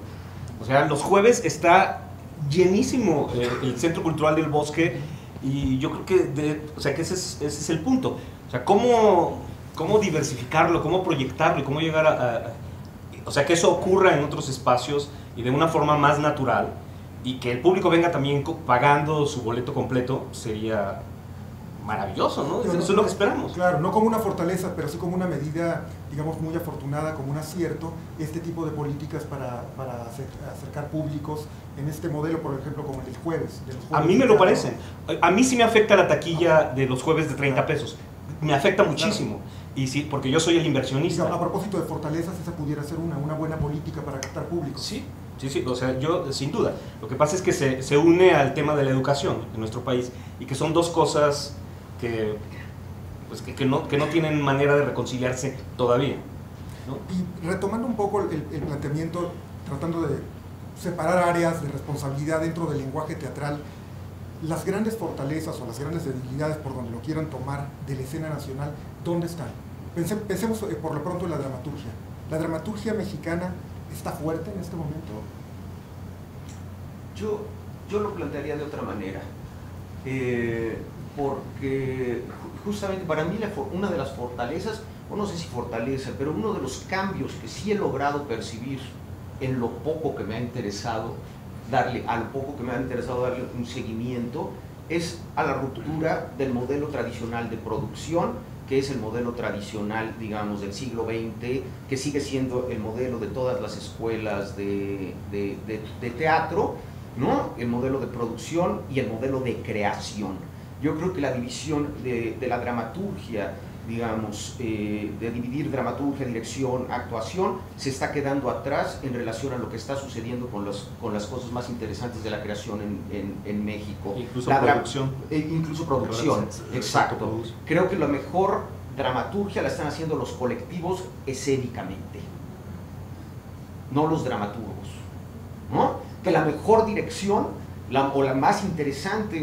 O sea, los jueves está llenísimo el Centro Cultural del Bosque y yo creo que, que ese es el punto. O sea, cómo diversificarlo, cómo proyectarlo y cómo llegar o sea, que eso ocurra en otros espacios y de una forma más natural y que el público venga también pagando su boleto completo sería maravilloso, ¿no? Eso es lo que esperamos. Claro, no como una fortaleza, pero sí como una medida, digamos, muy afortunada, como un acierto, este tipo de políticas para acercar públicos en este modelo, por ejemplo, como el del jueves. A mí me lo parecen. A mí sí me afecta la taquilla de los jueves de 30 pesos. Me afecta muchísimo. Claro. Y sí, porque yo soy el inversionista. A propósito de fortalezas, esa pudiera ser una buena política para captar público. Sí, o sea, yo sin duda. Lo que pasa es que se une al tema de la educación en nuestro país y que son dos cosas que no tienen manera de reconciliarse todavía, ¿no? Y retomando un poco el planteamiento, tratando de separar áreas de responsabilidad dentro del lenguaje teatral, las grandes fortalezas o las grandes debilidades, por donde lo quieran tomar, de la escena nacional, ¿dónde están? Pensemos por lo pronto en la dramaturgia. ¿La dramaturgia mexicana está fuerte en este momento? Yo lo plantearía de otra manera, porque justamente para mí una de las fortalezas, o no sé si fortaleza, pero uno de los cambios que sí he logrado percibir en lo poco que me ha interesado darle un seguimiento, es a la ruptura del modelo tradicional de producción, que es el modelo tradicional, digamos, del siglo XX, que sigue siendo el modelo de todas las escuelas de teatro, ¿no? El modelo de producción y el modelo de creación. Yo creo que la división de la dramaturgia, digamos, de dividir dramaturgia, dirección, actuación, se está quedando atrás en relación a lo que está sucediendo con las cosas más interesantes de la creación en México. Incluso producción. Incluso producción, exacto. Creo que la mejor dramaturgia la están haciendo los colectivos escénicamente, no los dramaturgos, ¿no? Que la mejor dirección o la más interesante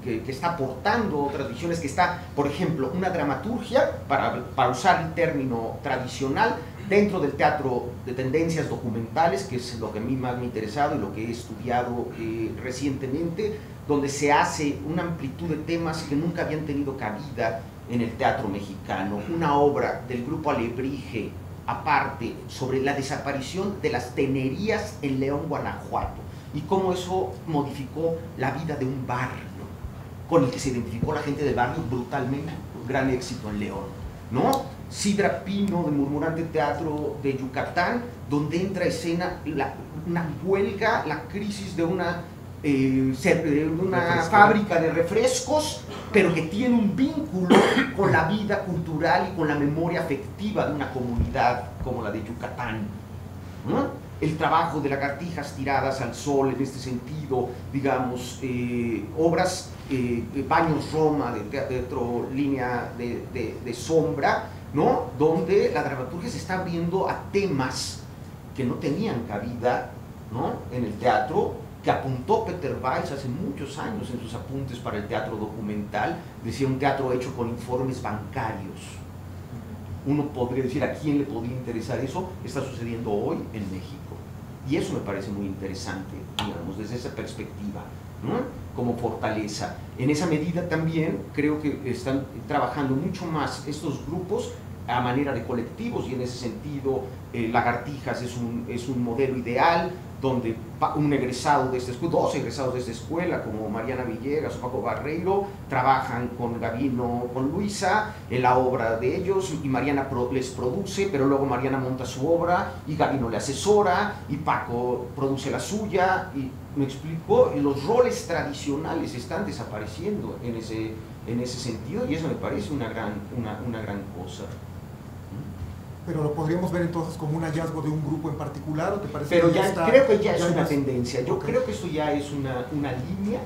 que está aportando otras visiones, que está, por ejemplo, una dramaturgia, para usar el término tradicional, dentro del teatro de tendencias documentales, que es lo que a mí más me ha interesado y lo que he estudiado recientemente, donde se hace una amplitud de temas que nunca habían tenido cabida en el teatro mexicano. Una obra del grupo Alebrije, aparte, sobre la desaparición de las tenerías en León, Guanajuato, y cómo eso modificó la vida de un barrio, con el que se identificó la gente del barrio brutalmente, un gran éxito en León, ¿no? Sidra Pino, de Murmurante Teatro de Yucatán, donde entra a escena una huelga, la crisis de una fábrica de refrescos, pero que tiene un vínculo con la vida cultural y con la memoria afectiva de una comunidad como la de Yucatán, ¿no? El trabajo de Lagartijas tiradas al sol en este sentido, digamos, obras, Baños Roma, de teatro línea de sombra, ¿no? Donde la dramaturgia se está abriendo a temas que no tenían cabida, ¿no? En el teatro, que apuntó Peter Weiss hace muchos años en sus apuntes para el teatro documental. Decía un teatro hecho con informes bancarios. Uno podría decir, ¿a quién le podría interesar eso? Está sucediendo hoy en México, Y eso me parece muy interesante, digamos, desde esa perspectiva, ¿no? Como fortaleza. En esa medida también creo que están trabajando mucho más estos grupos a manera de colectivos, y en ese sentido Lagartijas es un modelo ideal, donde un egresado de esta escuela, dos egresados de esta escuela, como Mariana Villegas o Paco Barreiro, trabajan con Gabino, con Luisa, en la obra de ellos, y Mariana les produce, pero luego Mariana monta su obra, y Gabino le asesora, y Paco produce la suya, y me explico, y los roles tradicionales están desapareciendo en ese sentido, y eso me parece una gran cosa. Pero lo podríamos ver entonces como un hallazgo de un grupo en particular, ¿o te parece? Pero que ya está, creo que ya es una más tendencia. Yo creo que esto ya es una línea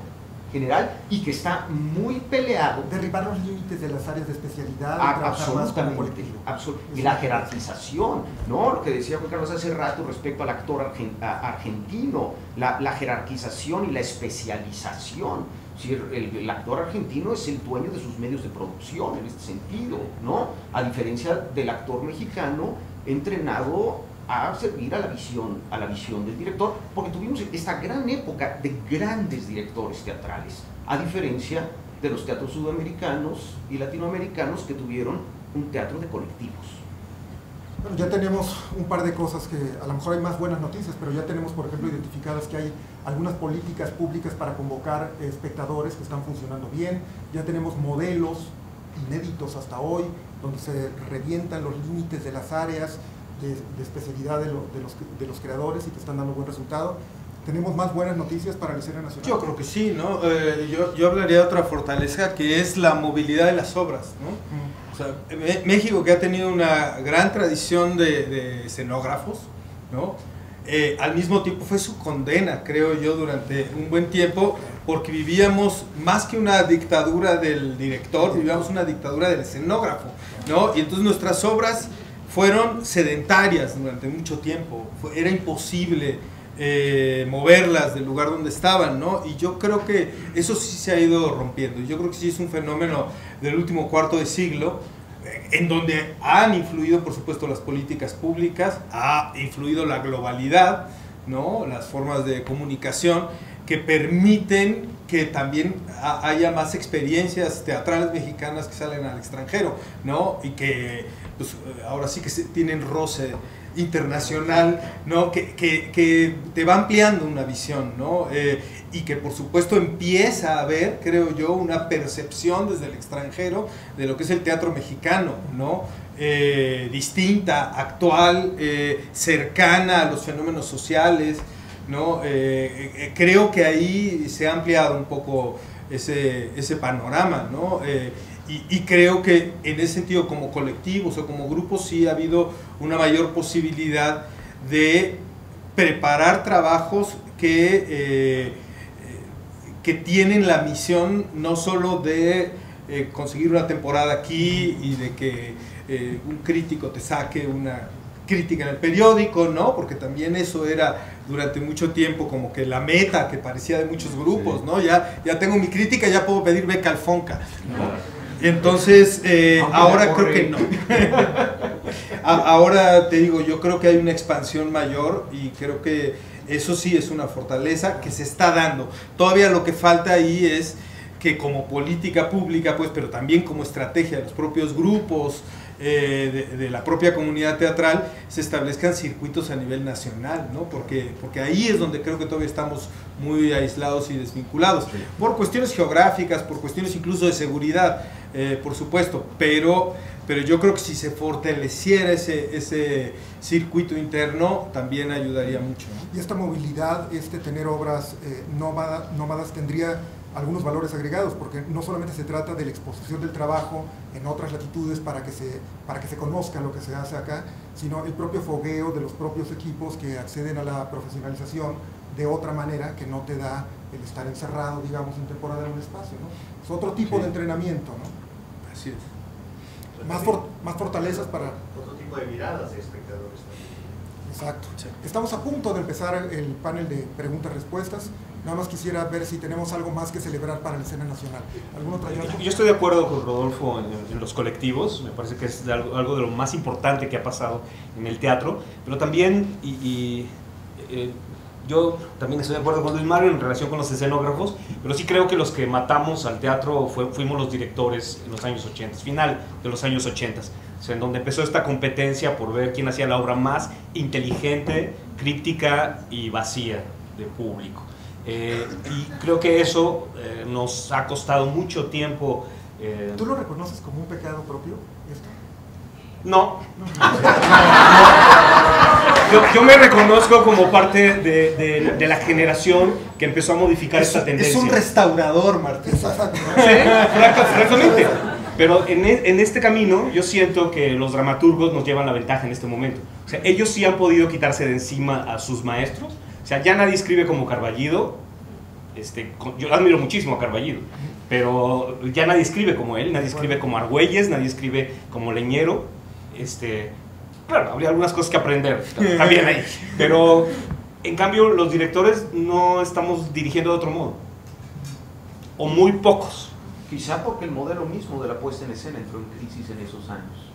general y que está muy peleado. Derribar los límites de las áreas de especialidad. Y trabajar más como Absolutamente. Y la jerarquización, ¿no? Lo que decía Juan Carlos hace rato respecto al actor argentino, la jerarquización y la especialización. Es decir, el actor argentino es el dueño de sus medios de producción en este sentido, ¿no? A diferencia del actor mexicano entrenado a servir a la visión del director, porque tuvimos esta gran época de grandes directores teatrales, a diferencia de los teatros sudamericanos y latinoamericanos que tuvieron un teatro de colectivos. Bueno, ya tenemos un par de cosas que a lo mejor hay más buenas noticias, pero ya tenemos, por ejemplo, identificadas que hay algunas políticas públicas para convocar espectadores que están funcionando bien. Ya tenemos modelos inéditos hasta hoy, donde se revientan los límites de las áreas de especialidad de los creadores y que están dando buen resultado. ¿Tenemos más buenas noticias para la escena nacional? Yo creo que sí, ¿no? Yo hablaría de otra fortaleza que es la movilidad de las obras, ¿no? O sea, México, que ha tenido una gran tradición de escenógrafos, ¿no? Al mismo tiempo fue su condena, creo yo, durante un buen tiempo, porque vivíamos más que una dictadura del director, vivíamos una dictadura del escenógrafo, ¿no? Y entonces nuestras obras fueron sedentarias durante mucho tiempo, era imposible moverlas del lugar donde estaban, ¿no? Y yo creo que eso sí se ha ido rompiendo. Yo creo que sí es un fenómeno del último cuarto de siglo, en donde han influido, por supuesto, las políticas públicas, ha influido la globalidad, ¿no? Las formas de comunicación que permiten que también haya más experiencias teatrales mexicanas que salen al extranjero, ¿no? Y que pues, ahora sí que tienen roce internacional, ¿no? Que te va ampliando una visión, ¿no? Y que por supuesto empieza a haber, creo yo, una percepción desde el extranjero de lo que es el teatro mexicano, ¿no? Distinta, actual, cercana a los fenómenos sociales, ¿no? Creo que ahí se ha ampliado un poco ese panorama, ¿no? Y creo que en ese sentido, como colectivos o como grupos, sí ha habido una mayor posibilidad de preparar trabajos que tienen la misión no solo de conseguir una temporada aquí y de que un crítico te saque una crítica en el periódico, ¿no? Porque también eso era durante mucho tiempo como que la meta que parecía de muchos grupos, ¿no? Ya tengo mi crítica, ya puedo pedir beca al Fonca, ¿no? Entonces, ahora creo que no. Ahora te digo, yo creo que hay una expansión mayor y creo que eso sí es una fortaleza que se está dando. Todavía lo que falta ahí es que como política pública, pues, pero también como estrategia de los propios grupos, de la propia comunidad teatral, se establezcan circuitos a nivel nacional, ¿no? Porque ahí es donde creo que todavía estamos muy aislados y desvinculados, por cuestiones geográficas, por cuestiones incluso de seguridad, por supuesto, pero yo creo que si se fortaleciera ese circuito interno, también ayudaría mucho, ¿no? Y esta movilidad, tener obras nómadas tendría algunos valores agregados, porque no solamente se trata de la exposición del trabajo en otras latitudes para que se conozca lo que se hace acá, sino el propio fogueo de los propios equipos que acceden a la profesionalización de otra manera que no te da el estar encerrado, digamos, en temporada en un espacio, ¿no? Es otro tipo de entrenamiento, ¿no? Así es. Más fortalezas para... Otro tipo de miradas de espectadores también. Exacto. Estamos a punto de empezar el panel de preguntas-respuestas. Nada más quisiera ver si tenemos algo más que celebrar para la escena nacional. ¿Algún otro hallazgo? Yo estoy de acuerdo con Rodolfo en los colectivos. Me parece que es algo de lo más importante que ha pasado en el teatro. Pero también, Yo también estoy de acuerdo con Luis Mario en relación con los escenógrafos, pero sí creo que los que matamos al teatro fuimos los directores en los años 80, final de los años 80, o sea, en donde empezó esta competencia por ver quién hacía la obra más inteligente, críptica y vacía de público. Y creo que eso nos ha costado mucho tiempo. ¿Tú lo reconoces como un pecado propio, esto? No. Yo me reconozco como parte de la generación que empezó a modificar esta tendencia. Es un restaurador, Martín. Sí, francamente. Pero en este camino yo siento que los dramaturgos nos llevan la ventaja en este momento. O sea, ellos sí han podido quitarse de encima a sus maestros. O sea, ya nadie escribe como Carballido. Yo admiro muchísimo a Carballido, pero ya nadie escribe como él, nadie escribe como Argüelles, nadie escribe como Leñero. Claro, habría algunas cosas que aprender también ahí, pero en cambio los directores no estamos dirigiendo de otro modo, o muy pocos. Quizá porque el modelo mismo de la puesta en escena entró en crisis en esos años.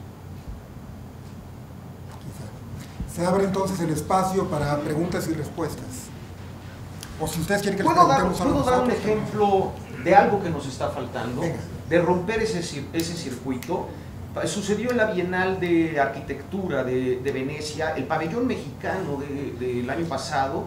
Quizá. Se abre entonces el espacio para preguntas y respuestas. O si ustedes quieren que les ¿Puedo preguntemos algo dar un nosotros, ejemplo de algo que nos está faltando? Venga. De romper ese circuito. Sucedió en la Bienal de Arquitectura de Venecia. El pabellón mexicano del año pasado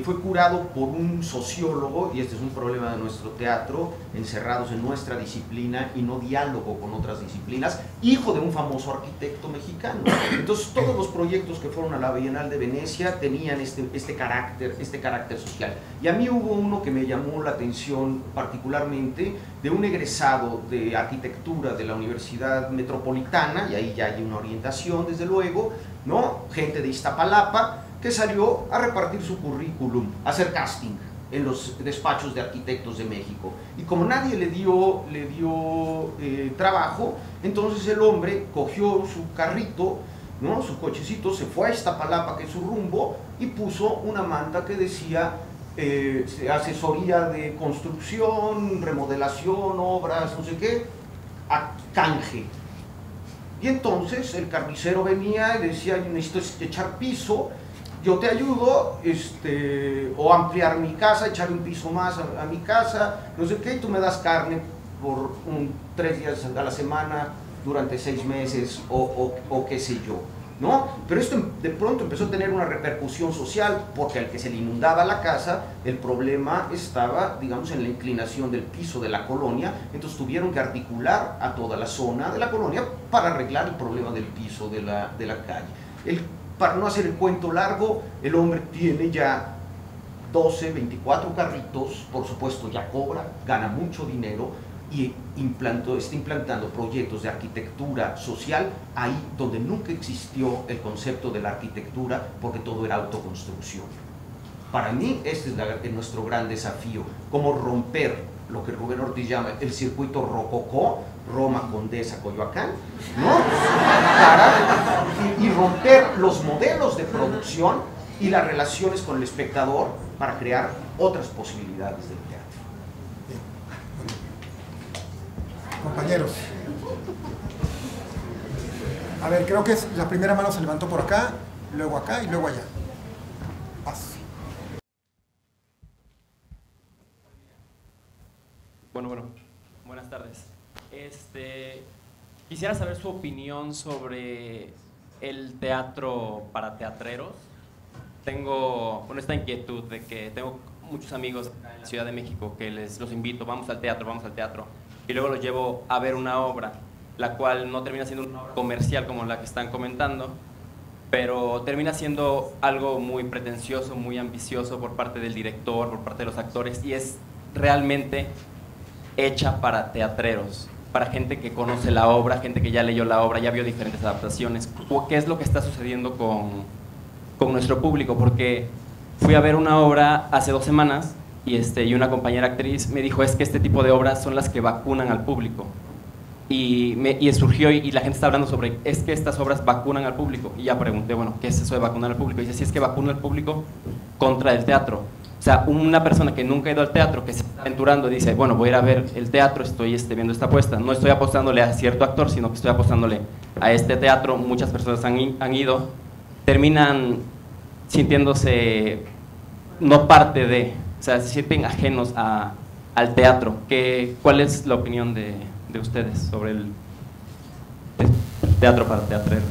fue curado por un sociólogo, y este es un problema de nuestro teatro, encerrados en nuestra disciplina y no diálogo con otras disciplinas, hijo de un famoso arquitecto mexicano. Entonces todos los proyectos que fueron a la Bienal de Venecia tenían este carácter social. Y a mí hubo uno que me llamó la atención particularmente, de un egresado de arquitectura de la Universidad Metropolitana, y ahí ya hay una orientación desde luego, ¿no? Gente de Iztapalapa, que salió a repartir su currículum, a hacer casting en los despachos de arquitectos de México. Y como nadie le dio trabajo, entonces el hombre cogió su carrito, ¿no? Su cochecito, se fue a Iztapalapa, que es su rumbo, y puso una manta que decía asesoría de construcción, remodelación, obras, no sé qué, a canje. Y entonces el carnicero venía y decía: necesito echar piso, yo te ayudo, o ampliar mi casa, echar un piso más a mi casa, no sé qué, y tú me das carne por 3 días a la semana durante 6 meses, o qué sé yo, ¿no? Pero esto de pronto empezó a tener una repercusión social, porque al que se le inundaba la casa, el problema estaba, digamos, en la inclinación del piso de la colonia. Entonces tuvieron que articular a toda la zona de la colonia para arreglar el problema del piso de la calle. Para no hacer el cuento largo, el hombre tiene ya 12, 24 carritos, por supuesto ya cobra, gana mucho dinero, y está implantando proyectos de arquitectura social ahí donde nunca existió el concepto de la arquitectura, porque todo era autoconstrucción. Para mí este es nuestro gran desafío, cómo romper lo que Rubén Ortiz llama el circuito rococó, Roma, Condesa, Coyoacán, ¿no? Y romper los modelos de producción y las relaciones con el espectador para crear otras posibilidades del teatro. Compañeros, a ver, creo que la primera mano se levantó por acá, luego acá y luego allá. Paz. Bueno, buenas tardes. Quisiera saber su opinión sobre el teatro para teatreros. Tengo esta inquietud de que tengo muchos amigos en la Ciudad de México que los invito, vamos al teatro, y luego los llevo a ver una obra, la cual no termina siendo una obra comercial como la que están comentando, pero termina siendo algo muy pretencioso, muy ambicioso por parte del director, por parte de los actores, y es realmente hecha para teatreros, para gente que conoce la obra, gente que ya leyó la obra, ya vio diferentes adaptaciones. ¿Qué es lo que está sucediendo con nuestro público? Porque fui a ver una obra hace 2 semanas y una compañera actriz me dijo: es que este tipo de obras son las que vacunan al público. Y surgió, y la gente está hablando sobre, es que estas obras vacunan al público. Y ya pregunté, bueno, ¿qué es eso de vacunar al público? Y dice: sí, es que vacuna al público contra el teatro. O sea, una persona que nunca ha ido al teatro, que se está aventurando, dice: bueno, voy a ir a ver el teatro, estoy viendo esta apuesta. No estoy apostándole a cierto actor, sino que estoy apostándole a este teatro. Muchas personas han ido, terminan sintiéndose no parte de, o sea, se sienten ajenos al teatro. ¿Cuál es la opinión de ustedes sobre el teatro para teatreros?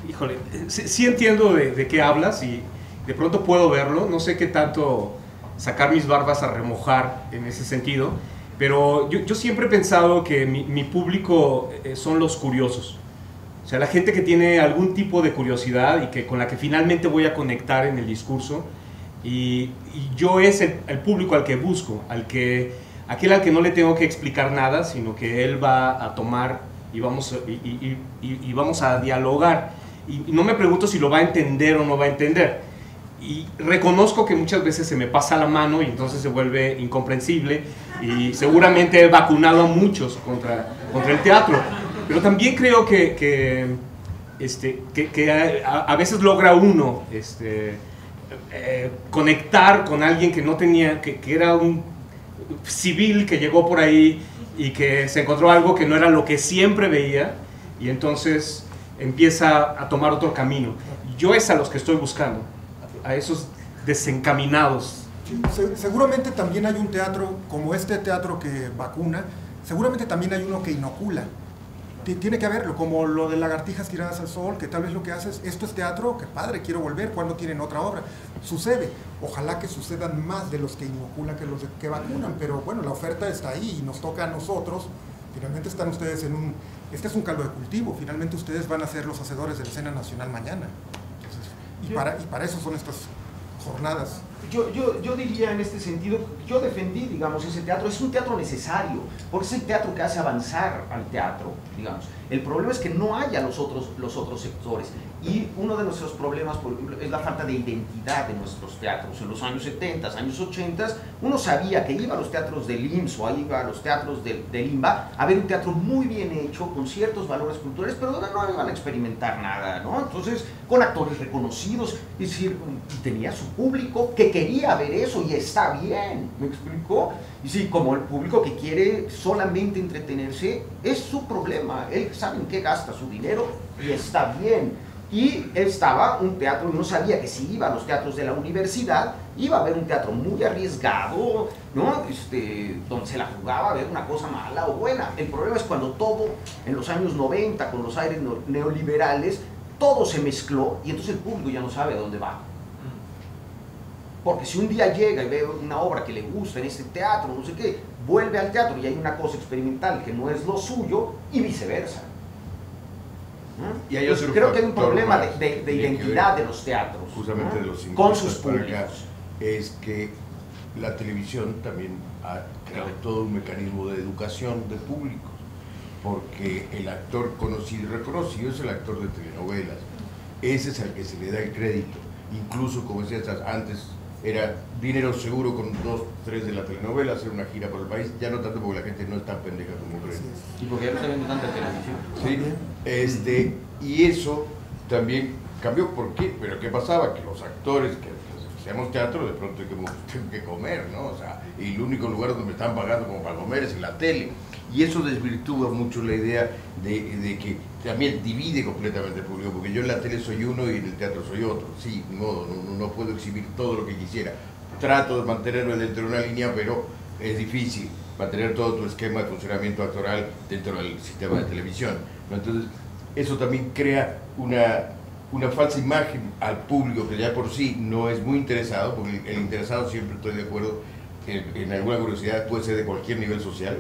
Híjole, sí entiendo de qué hablas y de pronto puedo verlo, no sé qué tanto sacar mis barbas a remojar en ese sentido, pero yo siempre he pensado que mi público son los curiosos. O sea, la gente que tiene algún tipo de curiosidad y con la que finalmente voy a conectar en el discurso, y yo es el público al que busco, aquel al que no le tengo que explicar nada, sino que él va a tomar y vamos a dialogar. Y no me pregunto si lo va a entender o no va a entender. Y reconozco que muchas veces se me pasa la mano y entonces se vuelve incomprensible, y seguramente he vacunado a muchos contra el teatro. Pero también creo que a veces logra uno conectar con alguien que no tenía, que era un civil que llegó por ahí y que se encontró algo que no era lo que siempre veía, y entonces empieza a tomar otro camino. Yo es a los que estoy buscando, a esos desencaminados. Seguramente también hay un teatro, como este teatro que vacuna, seguramente también hay uno que inocula. Tiene que haberlo, como lo de Lagartijas tiradas al sol, que tal vez lo que haces, esto es teatro, que padre, quiero volver, cuando tienen otra obra. Sucede, ojalá que sucedan más de los que inoculan que los que vacunan, pero bueno, la oferta está ahí y nos toca a nosotros. Finalmente están ustedes este es un caldo de cultivo, finalmente ustedes van a ser los hacedores de la escena nacional mañana. Entonces, y para eso son estas jornadas. Yo diría en este sentido, yo defendí, digamos, ese teatro, es un teatro necesario, porque es el teatro que hace avanzar al teatro, digamos. El problema es que no haya los otros sectores, y uno de nuestros problemas, por ejemplo, es la falta de identidad de nuestros teatros. En los años 70, años 80, uno sabía que iba a los teatros del IMSS o iba a los teatros del IMBA a ver un teatro muy bien hecho, con ciertos valores culturales, pero donde no iban a experimentar nada, ¿no? Entonces, con actores reconocidos, es decir, tenía su público que quería ver eso, y está bien, ¿me explicó? Y sí, como el público que quiere solamente entretenerse, es su problema, él sabe en qué gasta su dinero y está bien. Y estaba un teatro, no sabía que si iba a los teatros de la universidad, iba a ver un teatro muy arriesgado, ¿no? Donde se la jugaba a ver una cosa mala o buena. El problema es cuando todo, en los años 90, con los aires neoliberales, todo se mezcló, y entonces el público ya no sabe a dónde va. Porque si un día llega y ve una obra que le gusta en este teatro, no sé qué, vuelve al teatro y hay una cosa experimental que no es lo suyo, y viceversa. Y hay otro creo que hay un problema de identidad de los teatros, justamente de los con sus públicos. Es que la televisión también ha creado todo un mecanismo de educación de públicos, porque el actor conocido y reconocido es el actor de telenovelas, ese es al que se le da el crédito. Incluso, como decías antes, era dinero seguro con 2, 3 de la telenovela, hacer una gira por el país, ya no tanto porque la gente no es tan pendeja como creen. Y porque ya no está viendo tanta televisión. Sí, y eso también cambió. ¿Por qué? Pero ¿qué pasaba? Que los actores que hacíamos teatro, de pronto tengo que comer, ¿no? O sea, y el único lugar donde me están pagando como para comer es en la tele. Y eso desvirtúa mucho la idea de que también divide completamente el público, porque yo en la tele soy uno y en el teatro soy otro. Sí, no puedo exhibir todo lo que quisiera. Trato de mantenerme dentro de una línea, pero es difícil mantener todo tu esquema de funcionamiento actoral dentro del sistema de televisión, ¿no? Entonces, eso también crea una falsa imagen al público que ya por sí no es muy interesado, porque el interesado, siempre estoy de acuerdo, en alguna curiosidad, puede ser de cualquier nivel social,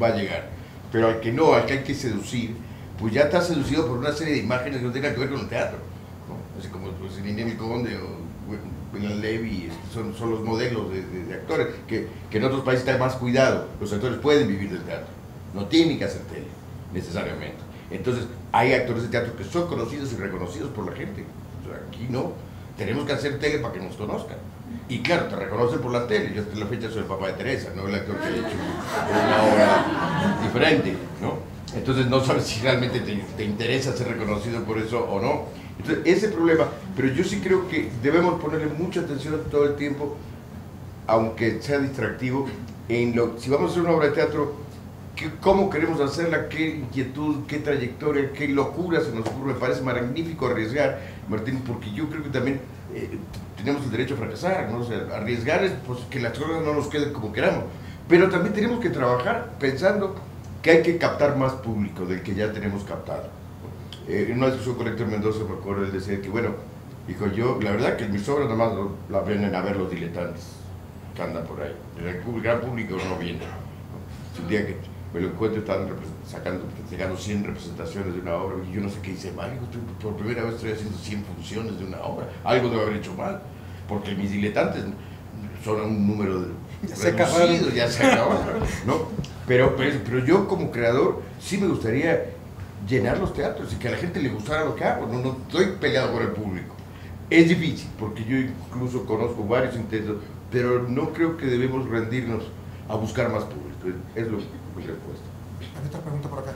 va a llegar. Pero al que no, al que hay que seducir, pues ya está seducido por una serie de imágenes que no tengan que ver con el teatro, ¿no? Así como pues, Ninel Conde o William Levy son los modelos de actores, que en otros países está más cuidado. Los actores pueden vivir del teatro, no tienen que hacer tele, necesariamente. Entonces, hay actores de teatro que son conocidos y reconocidos por la gente. O sea, aquí no, tenemos que hacer tele para que nos conozcan. Y claro, te reconocen por la tele. Yo hasta la fecha soy el papá de Teresa, no el actor que ha hecho una obra diferente, ¿no? Entonces no sabes si realmente te interesa ser reconocido por eso o no. Entonces, ese problema, pero yo sí creo que debemos ponerle mucha atención todo el tiempo, aunque sea distractivo, si vamos a hacer una obra de teatro, cómo queremos hacerla, qué inquietud, qué trayectoria, qué locura se nos ocurre. Me parece magnífico arriesgar, Martín, porque yo creo que también tenemos el derecho a fracasar, ¿no? O sea, arriesgar es pues, que las cosas no nos queden como queramos, pero también tenemos que trabajar pensando que hay que captar más público del que ya tenemos captado. En una discusión con Héctor Mendoza me acuerdo, él decía que, bueno, dijo yo, la verdad que en mis obras nada más la vienen a ver los diletantes que andan por ahí, el gran público no viene. Un día que me lo encuentro, están sacando 100 representaciones de una obra y yo no sé qué hice mal, por primera vez estoy haciendo 100 funciones de una obra, algo debo haber hecho mal, porque mis diletantes son un número reducido, ya se acabaron, ¿no? Pero yo como creador sí me gustaría llenar los teatros y que a la gente le gustara lo que hago, no estoy peleado con el público. Es difícil, porque yo incluso conozco varios intentos, pero no creo que debemos rendirnos a buscar más público, es lo que mi respuesta. Hay otra pregunta por acá.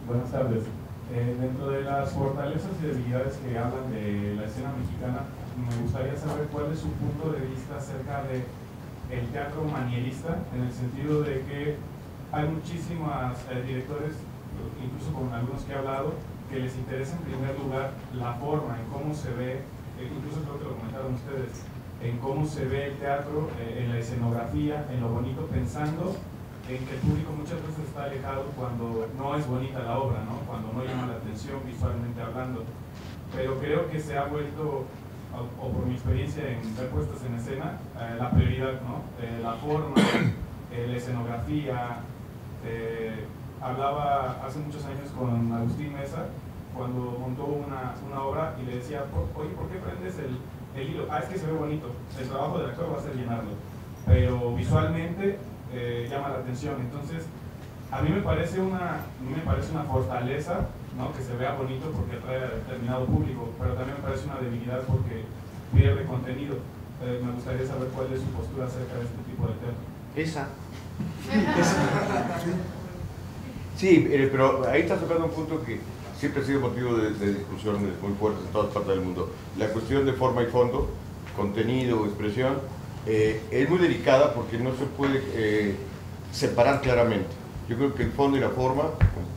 Buenas tardes. Dentro de las fortalezas y debilidades que hablan de la escena mexicana, me gustaría saber cuál es su punto de vista acerca de el teatro manierista, en el sentido de que hay muchísimos directores, incluso con algunos que he hablado, que les interesa en primer lugar la forma, en cómo se ve, incluso creo que lo comentaron ustedes, en cómo se ve el teatro, en la escenografía, en lo bonito, pensando en que el público muchas veces está alejado cuando no es bonita la obra, ¿no? Cuando no llama la atención visualmente hablando. Pero creo que se ha vuelto, o por mi experiencia en ver puestas en escena, la prioridad, ¿no? La forma, la escenografía. Hablaba hace muchos años con Agustín Mesa cuando montó una obra y le decía, oye, ¿por qué prendes el hilo? Es que se ve bonito, el trabajo del actor va a ser llenarlo, pero visualmente llama la atención. Entonces, a mí me parece una fortaleza, ¿no? Que se vea bonito porque atrae a determinado público, pero también me parece una debilidad porque pierde contenido. Me gustaría saber cuál es su postura acerca de este tipo de teatro. Esa. Sí, pero ahí está tocando un punto que siempre ha sido motivo de discusiones muy fuertes en todas partes del mundo. La cuestión de forma y fondo, contenido, expresión, es muy delicada porque no se puede separar claramente. Yo creo que el fondo y la forma,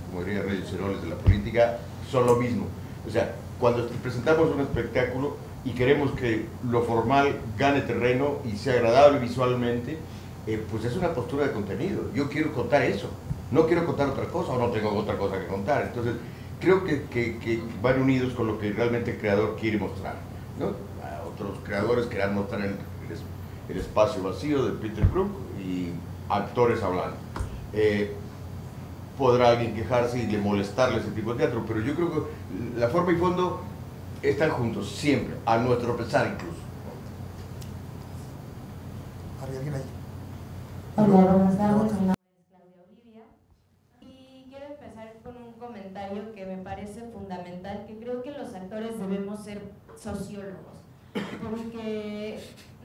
como diría Reyes Heroles de la política, son lo mismo. O sea, cuando presentamos un espectáculo y queremos que lo formal gane terreno y sea agradable visualmente, pues es una postura de contenido. Yo quiero contar eso, no quiero contar otra cosa o no tengo otra cosa que contar. Entonces, creo que van unidos con lo que realmente el creador quiere mostrar, ¿no? Otros creadores querrán mostrar el espacio vacío de Peter Brook y actores hablando. Podrá alguien quejarse y molestarle ese tipo de teatro, pero yo creo que la forma y fondo están juntos, siempre, a nuestro pesar incluso. ¿Hay alguien ahí? Hola, buenas tardes. Mi nombre es Claudia Olivia y quiero empezar con un comentario que me parece fundamental, que creo que los actores debemos ser sociólogos, porque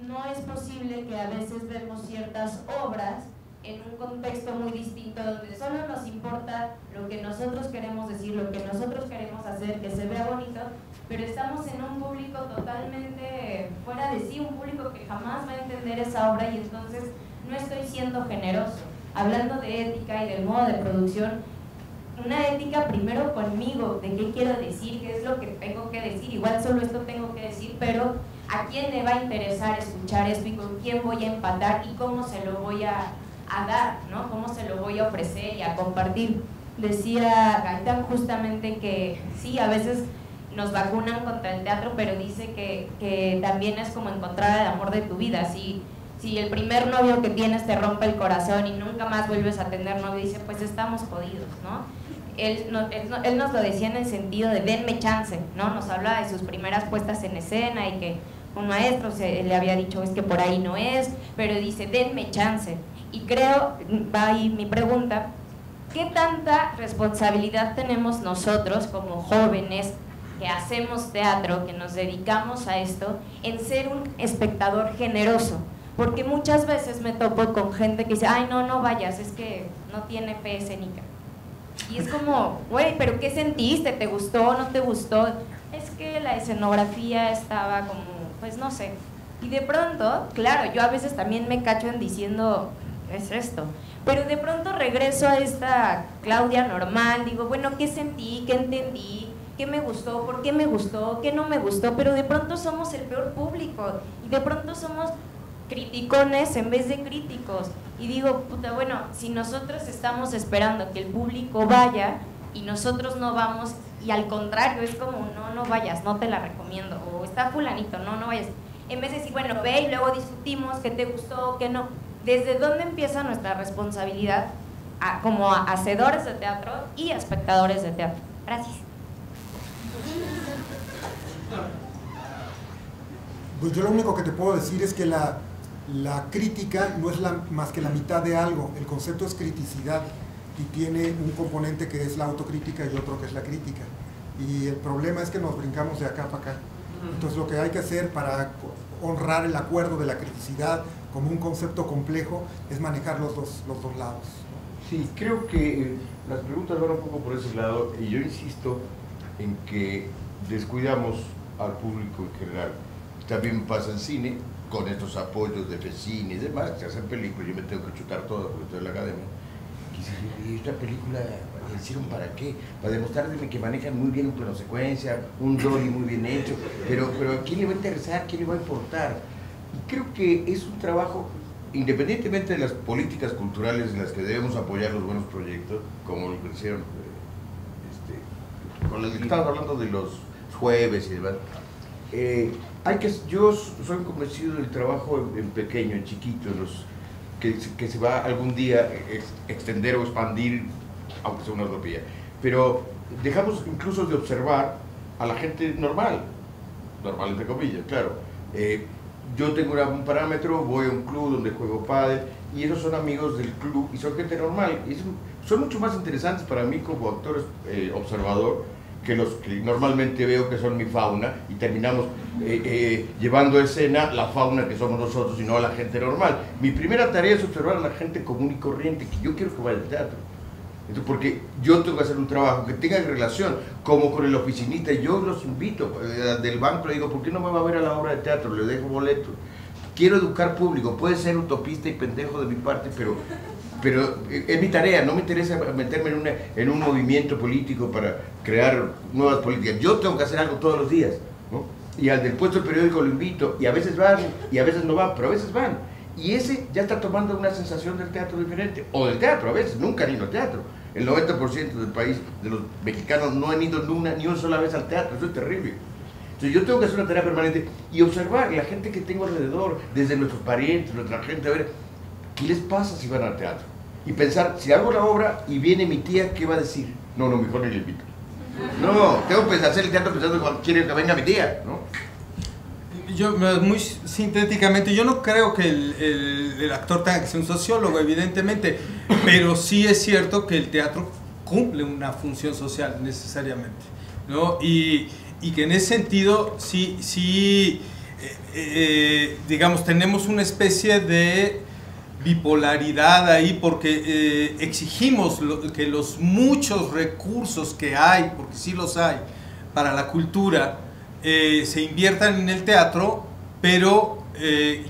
no es posible que a veces vemos ciertas obras en un contexto muy distinto donde solo nos importa lo que nosotros queremos decir, lo que nosotros queremos hacer, que se vea bonito, pero estamos en un público totalmente fuera de sí, un público que jamás va a entender esa obra y entonces no estoy siendo generoso. Hablando de ética y del modo de producción, una ética primero conmigo, de qué quiero decir, qué es lo que tengo que decir, igual solo esto tengo que decir, pero a quién le va a interesar escuchar esto y con quién voy a empatar y cómo se lo voy a dar, ¿no? Cómo se lo voy a ofrecer y a compartir. Decía Gaitán justamente que sí, a veces nos vacunan contra el teatro, pero dice que también es como encontrar el amor de tu vida. Si el primer novio que tienes te rompe el corazón y nunca más vuelves a tener novio, dice, pues estamos jodidos, ¿no? Él nos lo decía en el sentido de denme chance, ¿no? Nos habla de sus primeras puestas en escena y que un maestro le había dicho es que por ahí no es, pero dice denme chance. Y creo, va ahí mi pregunta, ¿qué tanta responsabilidad tenemos nosotros como jóvenes que hacemos teatro, que nos dedicamos a esto, en ser un espectador generoso? Porque muchas veces me topo con gente que dice, ay, no vayas, es que no tiene fe escénica. Y es como, güey, ¿pero qué sentiste? ¿Te gustó? ¿No te gustó? Es que la escenografía estaba como, pues no sé. Y de pronto, claro, yo a veces también me cacho en diciendo, es esto. Pero de pronto regreso a esta Claudia normal, digo, bueno, ¿qué sentí? ¿Qué entendí? ¿Qué me gustó? ¿Por qué me gustó? ¿Qué no me gustó? Pero de pronto somos el peor público y de pronto somos criticones en vez de críticos. Y digo, puta, bueno, si nosotros estamos esperando que el público vaya y nosotros no vamos, y al contrario, es como, no vayas, no te la recomiendo, o está fulanito, no vayas. En vez de decir, bueno, ve y luego discutimos qué te gustó, qué no. ¿Desde dónde empieza nuestra responsabilidad como hacedores de teatro y espectadores de teatro? Gracias. Pues yo lo único que te puedo decir es que la crítica no es más que la mitad de algo. El concepto es criticidad y tiene un componente que es la autocrítica y otro que es la crítica. Y el problema es que nos brincamos de acá para acá. Entonces lo que hay que hacer para honrar el acuerdo de la criticidad como un concepto complejo es manejar los dos lados. Sí, creo que las preguntas van un poco por ese lado y yo insisto en que descuidamos al público en general. También pasa en cine, con estos apoyos de FECINE y demás, que hacen películas, yo me tengo que chutar todo porque estoy en la academia. ¿Y esta película la hicieron para qué? Para demostrarme que manejan muy bien un plano secuencia, un dolly muy bien hecho, pero ¿a quién le va a interesar? ¿A quién le va a importar? Y creo que es un trabajo, independientemente de las políticas culturales en las que debemos apoyar los buenos proyectos, como lo que hicieron con los que estamos hablando de los jueves y demás. Yo soy convencido del trabajo en pequeño, en chiquito, que se va algún día extender o expandir, aunque sea una utopía. Pero dejamos incluso de observar a la gente normal entre comillas, claro. Yo tengo un parámetro, voy a un club donde juego pádel y esos son amigos del club y son gente normal. Y son mucho más interesantes para mí como actor observador que los que normalmente veo que son mi fauna y terminamos llevando a escena la fauna que somos nosotros y no a la gente normal. Mi primera tarea es observar a la gente común y corriente que yo quiero que vaya al teatro. Entonces, porque yo tengo que hacer un trabajo que tenga relación, como con el oficinista, y yo los invito, del banco le digo, ¿por qué no me va a ver a la obra de teatro? Le dejo boleto. Quiero educar público, puede ser utopista y pendejo de mi parte, pero es mi tarea, no me interesa meterme en un movimiento político para crear nuevas políticas. Yo tengo que hacer algo todos los días, ¿no? Y al del puesto del periódico lo invito, y a veces van, y a veces no van, pero a veces van. Y ese ya está tomando una sensación del teatro diferente, o del teatro a veces, nunca han ido al teatro. El 90% del país, de los mexicanos, no han ido ni una sola vez al teatro, eso es terrible. Entonces yo tengo que hacer una tarea permanente y observar la gente que tengo alrededor, desde nuestros parientes, nuestra gente, a ver, ¿qué les pasa si van al teatro? Y pensar, si hago la obra y viene mi tía, ¿qué va a decir? No, mejor ni le invito. No, tengo que hacer el teatro pensando cuando quiere que venga mi tía, ¿no? Yo, muy sintéticamente, yo no creo que el actor tenga que ser un sociólogo, evidentemente, pero sí es cierto que el teatro cumple una función social necesariamente, ¿no? Y que en ese sentido sí digamos, tenemos una especie de bipolaridad ahí, porque exigimos que los muchos recursos que hay, porque sí los hay, para la cultura, se inviertan en el teatro, pero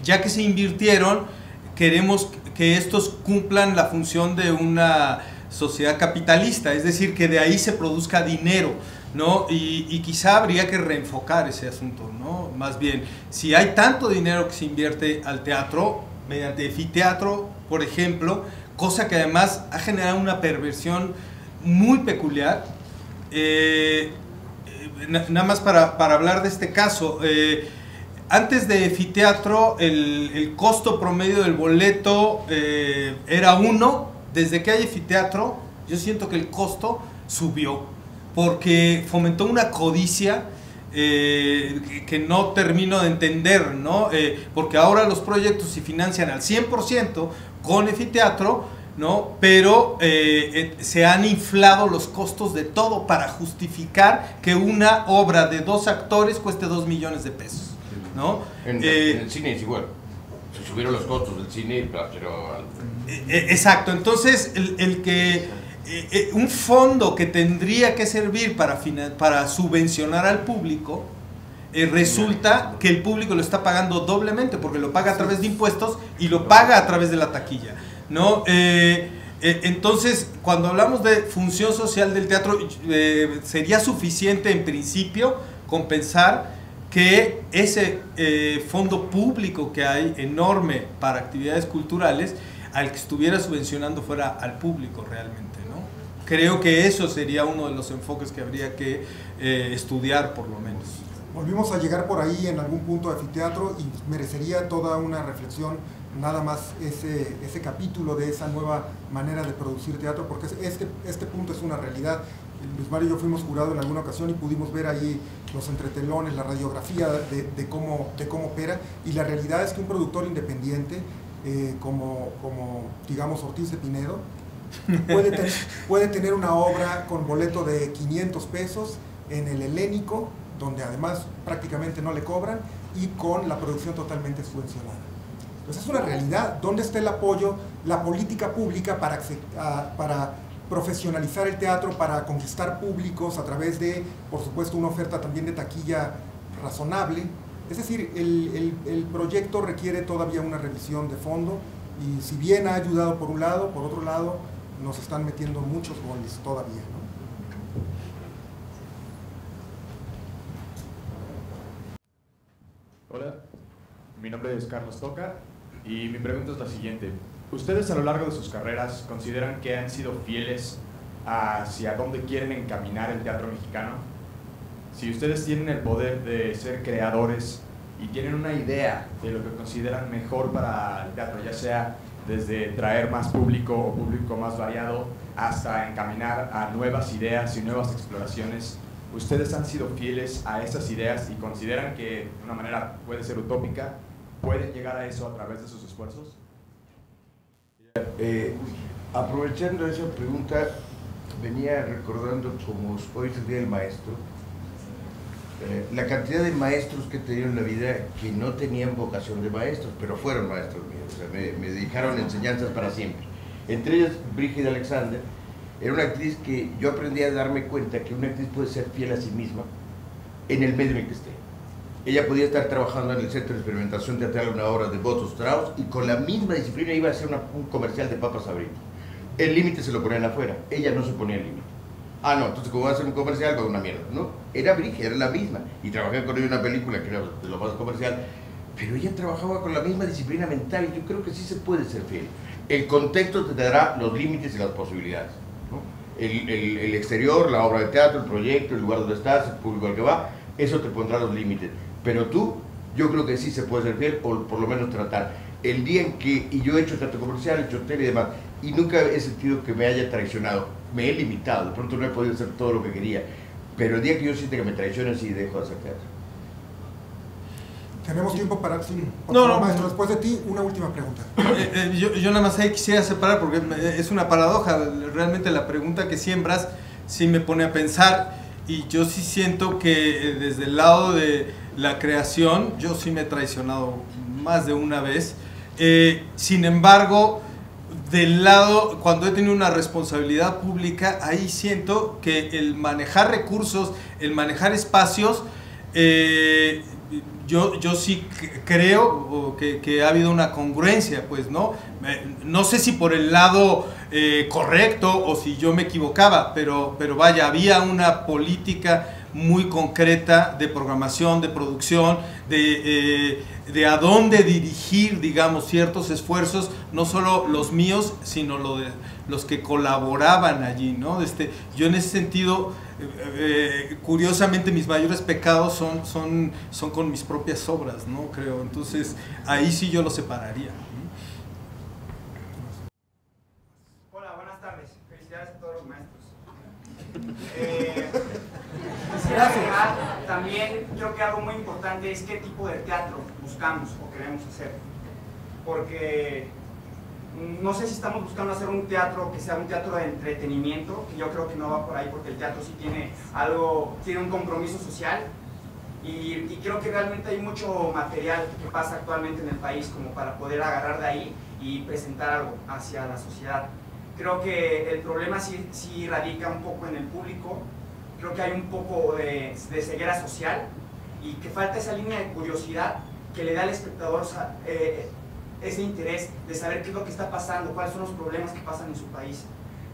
ya que se invirtieron, queremos que estos cumplan la función de una sociedad capitalista, es decir, que de ahí se produzca dinero, ¿no? Y quizá habría que reenfocar ese asunto, ¿no? Más bien, si hay tanto dinero que se invierte al teatro, mediante Efiteatro, por ejemplo, cosa que además ha generado una perversión muy peculiar. Nada más para hablar de este caso, antes de Efiteatro el costo promedio del boleto era 1. Desde que hay Efiteatro yo siento que el costo subió, porque fomentó una codicia que no termino de entender, ¿no? Porque ahora los proyectos se financian al 100% con Efiteatro, ¿no? Pero se han inflado los costos de todo para justificar que una obra de 2 actores cueste 2 millones de pesos, ¿no? En el cine es igual, se subieron los costos del cine, pero... exacto, entonces un fondo que tendría que servir para subvencionar al público resulta que el público lo está pagando doblemente, porque lo paga a través de impuestos y lo paga a través de la taquilla, ¿no? Entonces, cuando hablamos de función social del teatro, sería suficiente en principio compensar que ese fondo público que hay enorme para actividades culturales, al que estuviera subvencionando fuera al público realmente, ¿no? Creo que eso sería uno de los enfoques que habría que estudiar por lo menos. Volvimos a llegar por ahí en algún punto de anfiteatro y merecería toda una reflexión nada más ese capítulo de esa nueva manera de producir teatro, porque este punto es una realidad. Luis Mario y yo fuimos jurados en alguna ocasión y pudimos ver ahí los entretelones, la radiografía de cómo opera, y la realidad es que un productor independiente como digamos Ortiz de Pinedo puede tener una obra con boleto de 500 pesos en el Helénico, donde además prácticamente no le cobran, y con la producción totalmente subvencionada. Entonces es una realidad. ¿Dónde está el apoyo, la política pública para profesionalizar el teatro, para conquistar públicos a través de, por supuesto, una oferta también de taquilla razonable? Es decir, el proyecto requiere todavía una revisión de fondo, y si bien ha ayudado por un lado, por otro lado nos están metiendo muchos goles todavía, ¿no? Hola, mi nombre es Carlos Toca y mi pregunta es la siguiente. ¿Ustedes a lo largo de sus carreras consideran que han sido fieles hacia dónde quieren encaminar el teatro mexicano? Si ustedes tienen el poder de ser creadores y tienen una idea de lo que consideran mejor para el teatro, ya sea desde traer más público o público más variado hasta encaminar a nuevas ideas y nuevas exploraciones, ¿ustedes han sido fieles a esas ideas y consideran que de una manera puede ser utópica, pueden llegar a eso a través de sus esfuerzos? Aprovechando esa pregunta, venía recordando, como hoy es el Día del Maestro, la cantidad de maestros que he tenido en la vida que no tenían vocación de maestros, pero fueron maestros míos, o sea, me dedicaron enseñanzas para siempre. Entre ellas, Brígida Alexander, era una actriz que yo aprendí a darme cuenta que una actriz puede ser fiel a sí misma en el medio en el que esté. Ella podía estar trabajando en el Centro de Experimentación Teatral una obra de Botto Strauss y con la misma disciplina iba a hacer un comercial de papas Sabrita. El límite se lo ponían afuera, ella no se ponía el límite. Ah, no, entonces como va a hacer un comercial, va a una mierda. No, era Brígida, era la misma. Y trabajé con ella en una película que era de lo más comercial, pero ella trabajaba con la misma disciplina mental y yo creo que sí se puede ser fiel. El contexto te dará los límites y las posibilidades, ¿no? El exterior, la obra de teatro, el proyecto, el lugar donde estás, el público al que va, eso te pondrá los límites. Pero tú, yo creo que sí se puede ser fiel, o por lo menos tratar. El día en que, y yo he hecho teatro comercial, he hecho tele y demás, y nunca he sentido que me haya traicionado, me he limitado, de pronto no he podido hacer todo lo que quería, pero el día que yo siente que me traicionan, sí dejo de hacer teatro. Tenemos tiempo para... Sí, maestro, después de ti, una última pregunta. Yo nada más ahí quisiera separar, porque es una paradoja, realmente la pregunta que siembras sí me pone a pensar, y yo sí siento que desde el lado de la creación, yo sí me he traicionado más de una vez. Sin embargo, del lado, cuando he tenido una responsabilidad pública, ahí siento que el manejar recursos, el manejar espacios, yo sí creo que ha habido una congruencia, pues, ¿no? No sé si por el lado correcto o si yo me equivocaba, pero vaya, había una política muy concreta de programación, de producción, de a dónde dirigir, digamos, ciertos esfuerzos, no solo los míos, sino los que colaboraban allí, ¿no? Yo en ese sentido, curiosamente, mis mayores pecados son con mis propias obras, ¿no? Creo, entonces ahí sí yo lo separaría. Hola, buenas tardes. Felicidades a todos los maestros. Quisiera agregar también, creo que algo muy importante es qué tipo de teatro buscamos o queremos hacer. Porque no sé si estamos buscando hacer un teatro que sea un teatro de entretenimiento, que yo creo que no va por ahí, porque el teatro sí tiene un compromiso social. Y creo que realmente hay mucho material que pasa actualmente en el país como para poder agarrar de ahí y presentar algo hacia la sociedad. Creo que el problema sí radica un poco en el público. Creo que hay un poco de ceguera social y que falta esa línea de curiosidad que le da al espectador ese interés de saber qué es lo que está pasando, cuáles son los problemas que pasan en su país.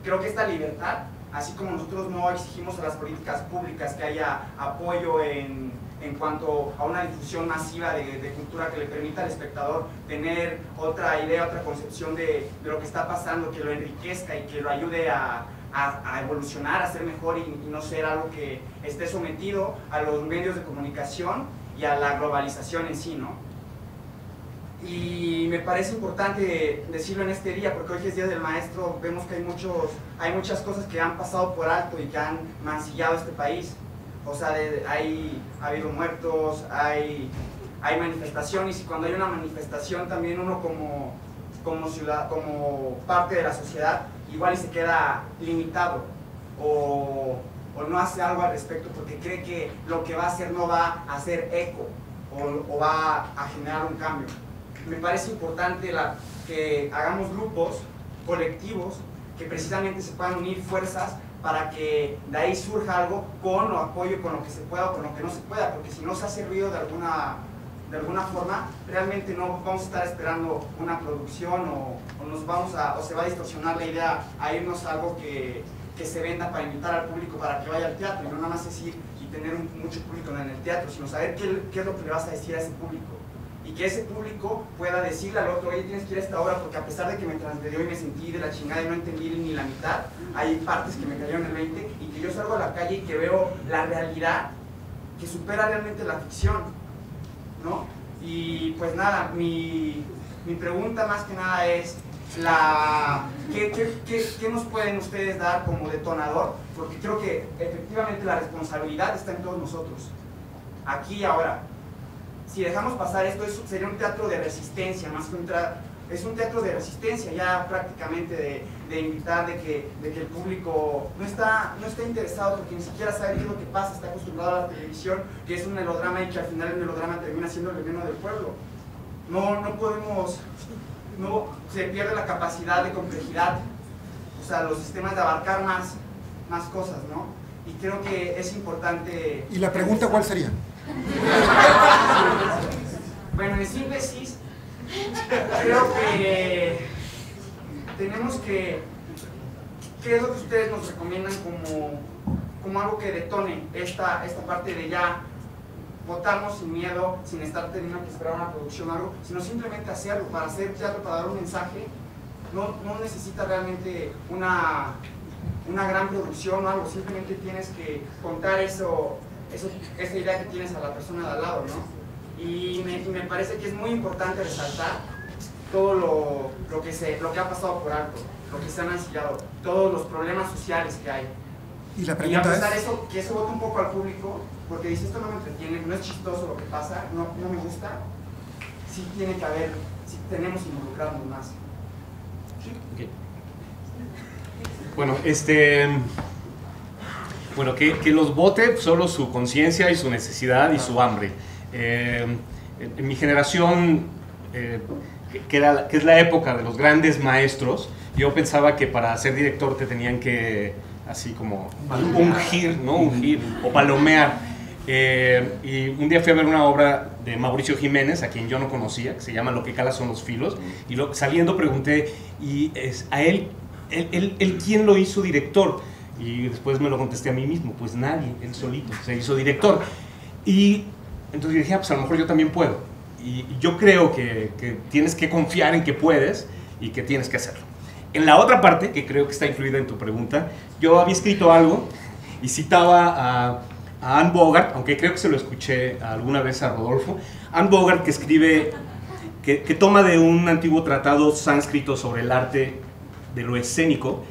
Creo que esta libertad, así como nosotros no exigimos a las políticas públicas que haya apoyo en cuanto a una difusión masiva de cultura que le permita al espectador tener otra idea, otra concepción de lo que está pasando, que lo enriquezca y que lo ayude a evolucionar, a ser mejor y no ser algo que esté sometido a los medios de comunicación y a la globalización en sí, ¿no? Y me parece importante decirlo en este día, porque hoy que es Día del Maestro, vemos que hay muchas cosas que han pasado por alto y que han mancillado este país. O sea, ha habido muertos, hay manifestaciones, y cuando hay una manifestación también uno como parte de la sociedad igual y se queda limitado o no hace algo al respecto porque cree que lo que va a hacer no va a hacer eco o va a generar un cambio. Me parece importante que hagamos grupos colectivos que precisamente se puedan unir fuerzas para que de ahí surja algo con o apoyo con lo que se pueda o con lo que no se pueda, porque si no se hace ruido de alguna forma, realmente no vamos a estar esperando una producción o se va a distorsionar la idea a irnos a algo que se venda para invitar al público para que vaya al teatro, y no nada más decir y tener mucho público en el teatro, sino saber qué es lo que le vas a decir a ese público. Y que ese público pueda decirle al otro, oye, tienes que ir a esta obra porque a pesar de que me transgredió y me sentí de la chingada y no entendí ni la mitad, hay partes que me cayeron el 20 y que yo salgo a la calle y que veo la realidad que supera realmente la ficción, ¿no? Y pues nada, mi pregunta más que nada es, ¿qué nos pueden ustedes dar como detonador? Porque creo que efectivamente la responsabilidad está en todos nosotros, aquí y ahora. Si dejamos pasar esto, sería un teatro de resistencia, más que es un teatro de resistencia ya prácticamente de invitar, de que el público no está interesado porque ni siquiera sabe qué es lo que pasa, está acostumbrado a la televisión, que es un melodrama y que al final el melodrama termina siendo el veneno del pueblo. Se pierde la capacidad de complejidad, o sea, los sistemas de abarcar más cosas, ¿no? Y creo que es importante... ¿Y la pregunta cuál sería? Bueno, en síntesis, creo que tenemos que... ¿Qué es lo que ustedes nos recomiendan como algo que detone esta parte de ya votarnos sin miedo, sin estar teniendo que esperar una producción o algo, sino simplemente hacerlo, para hacer teatro, para dar un mensaje? No necesita realmente una gran producción o algo, simplemente tienes que contar esa idea que tienes a la persona de al lado, ¿no? Y me parece que es muy importante resaltar todo lo que ha pasado por alto, lo que se ha mancillado, todos los problemas sociales que hay. Y la pregunta y a pesar de eso, que eso vota un poco al público, porque dice, esto no me entretiene, no es chistoso lo que pasa, no me gusta, sí tiene que haber, sí tenemos que involucrarnos más. Okay. Bueno, que los vote solo su conciencia y su necesidad y su hambre. En mi generación, que es la época de los grandes maestros, yo pensaba que para ser director te tenían que, así como, ungir, ¿no? Ungir o palomear. Y un día fui a ver una obra de Mauricio Jiménez, a quien yo no conocía, que se llama Lo que cala son los filos, y saliendo pregunté, ¿y a él quién lo hizo director? Y después me lo contesté a mí mismo, pues nadie, él solito se hizo director. Y entonces dije, pues a lo mejor yo también puedo. Y yo creo que tienes que confiar en que puedes y que tienes que hacerlo. En la otra parte, que creo que está incluida en tu pregunta, yo había escrito algo y citaba a Anne Bogart, aunque creo que se lo escuché alguna vez a Rodolfo. Anne Bogart, que escribe, que toma de un antiguo tratado sánscrito sobre el arte de lo escénico,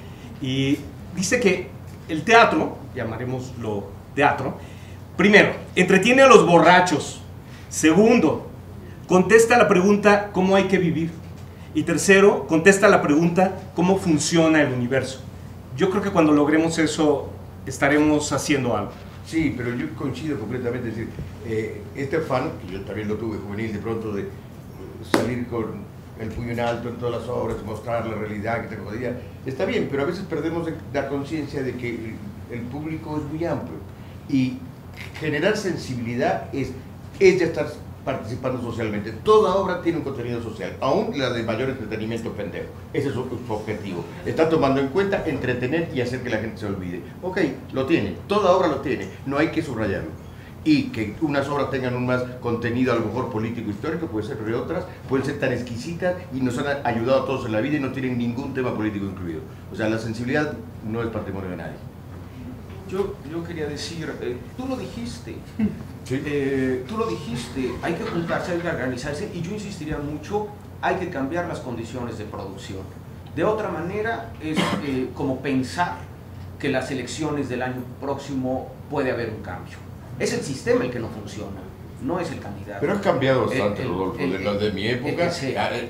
y dice que el teatro, llamaremoslo teatro, primero, entretiene a los borrachos. Segundo, contesta la pregunta ¿cómo hay que vivir? Y tercero, contesta la pregunta ¿cómo funciona el universo? Yo creo que cuando logremos eso estaremos haciendo algo. Sí, pero yo coincido completamente. Es decir, este afán, que yo también lo tuve juvenil de pronto, de salir con el puño en alto en todas las obras, mostrar la realidad que te jodía, está bien, pero a veces perdemos la conciencia de que el público es muy amplio y generar sensibilidad es es ya estar participando socialmente. Toda obra tiene un contenido social, aún la de mayor entretenimiento pendejo. Ese es su objetivo. Está tomando en cuenta entretener y hacer que la gente se olvide. Ok, lo tiene, toda obra lo tiene, no hay que subrayarlo. Y que unas obras tengan un más contenido a lo mejor político histórico, puede ser de otras, pueden ser tan exquisitas y nos han ayudado a todos en la vida y no tienen ningún tema político incluido. O sea, la sensibilidad no es patrimonio de nadie. Yo quería decir, tú lo dijiste, ¿Sí? tú lo dijiste, hay que juntarse, hay que organizarse, y yo insistiría mucho, hay que cambiar las condiciones de producción. De otra manera, es como pensar que las elecciones del año próximo puede haber un cambio. Es el sistema el que no funciona, no es el candidato. Pero ha cambiado bastante, Rodolfo. De mi época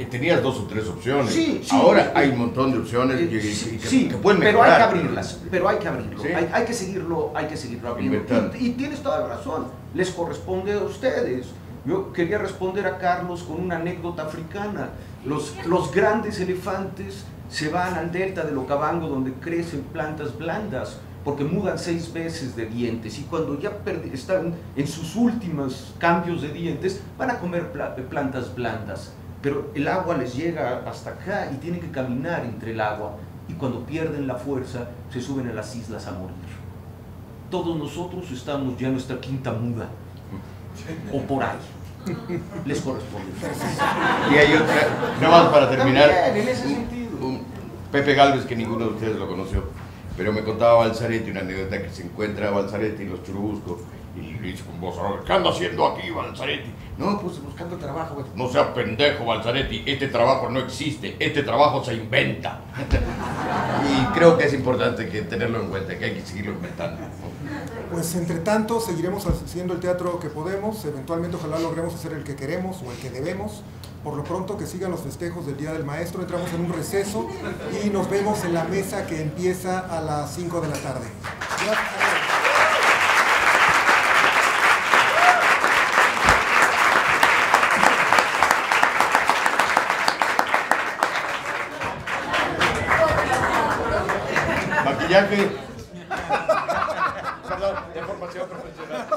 tenías 2 o 3 opciones. Sí, ahora hay un montón de opciones que pueden mejorar. Pero hay que abrirlas, pero hay que abrirlo. Sí. Hay que seguirlo abriendo. Y tienes toda la razón, les corresponde a ustedes. Yo quería responder a Carlos con una anécdota africana. Los grandes elefantes se van al delta del Okavango, donde crecen plantas blandas, porque mudan 6 veces de dientes, y cuando ya están en sus últimos cambios de dientes, van a comer plantas blandas, pero el agua les llega hasta acá y tienen que caminar entre el agua, y cuando pierden la fuerza se suben a las islas a morir. Todos nosotros estamos ya en nuestra quinta muda, o por ahí. Les corresponde. Y hay otra, nada más para terminar, también, en ese sentido. Pepe Gálvez, que ninguno de ustedes lo conoció, pero me contaba Balzaretti una anécdota, que se encuentra a Balzaretti en los Churubusco y le dice con voz, ¿qué anda haciendo aquí, Balzaretti? No, pues buscando trabajo. Pues. No sea pendejo, Balzaretti, este trabajo no existe, este trabajo se inventa. Y creo que es importante que tenerlo en cuenta, que hay que seguirlo inventando. Pues entre tanto seguiremos haciendo el teatro que podemos, eventualmente ojalá logremos hacer el que queremos o el que debemos. Por lo pronto que sigan los festejos del Día del Maestro, entramos en un receso y nos vemos en la mesa que empieza a las 5 de la tarde. Gracias. Maquillaje. Perdón, de formación profesional.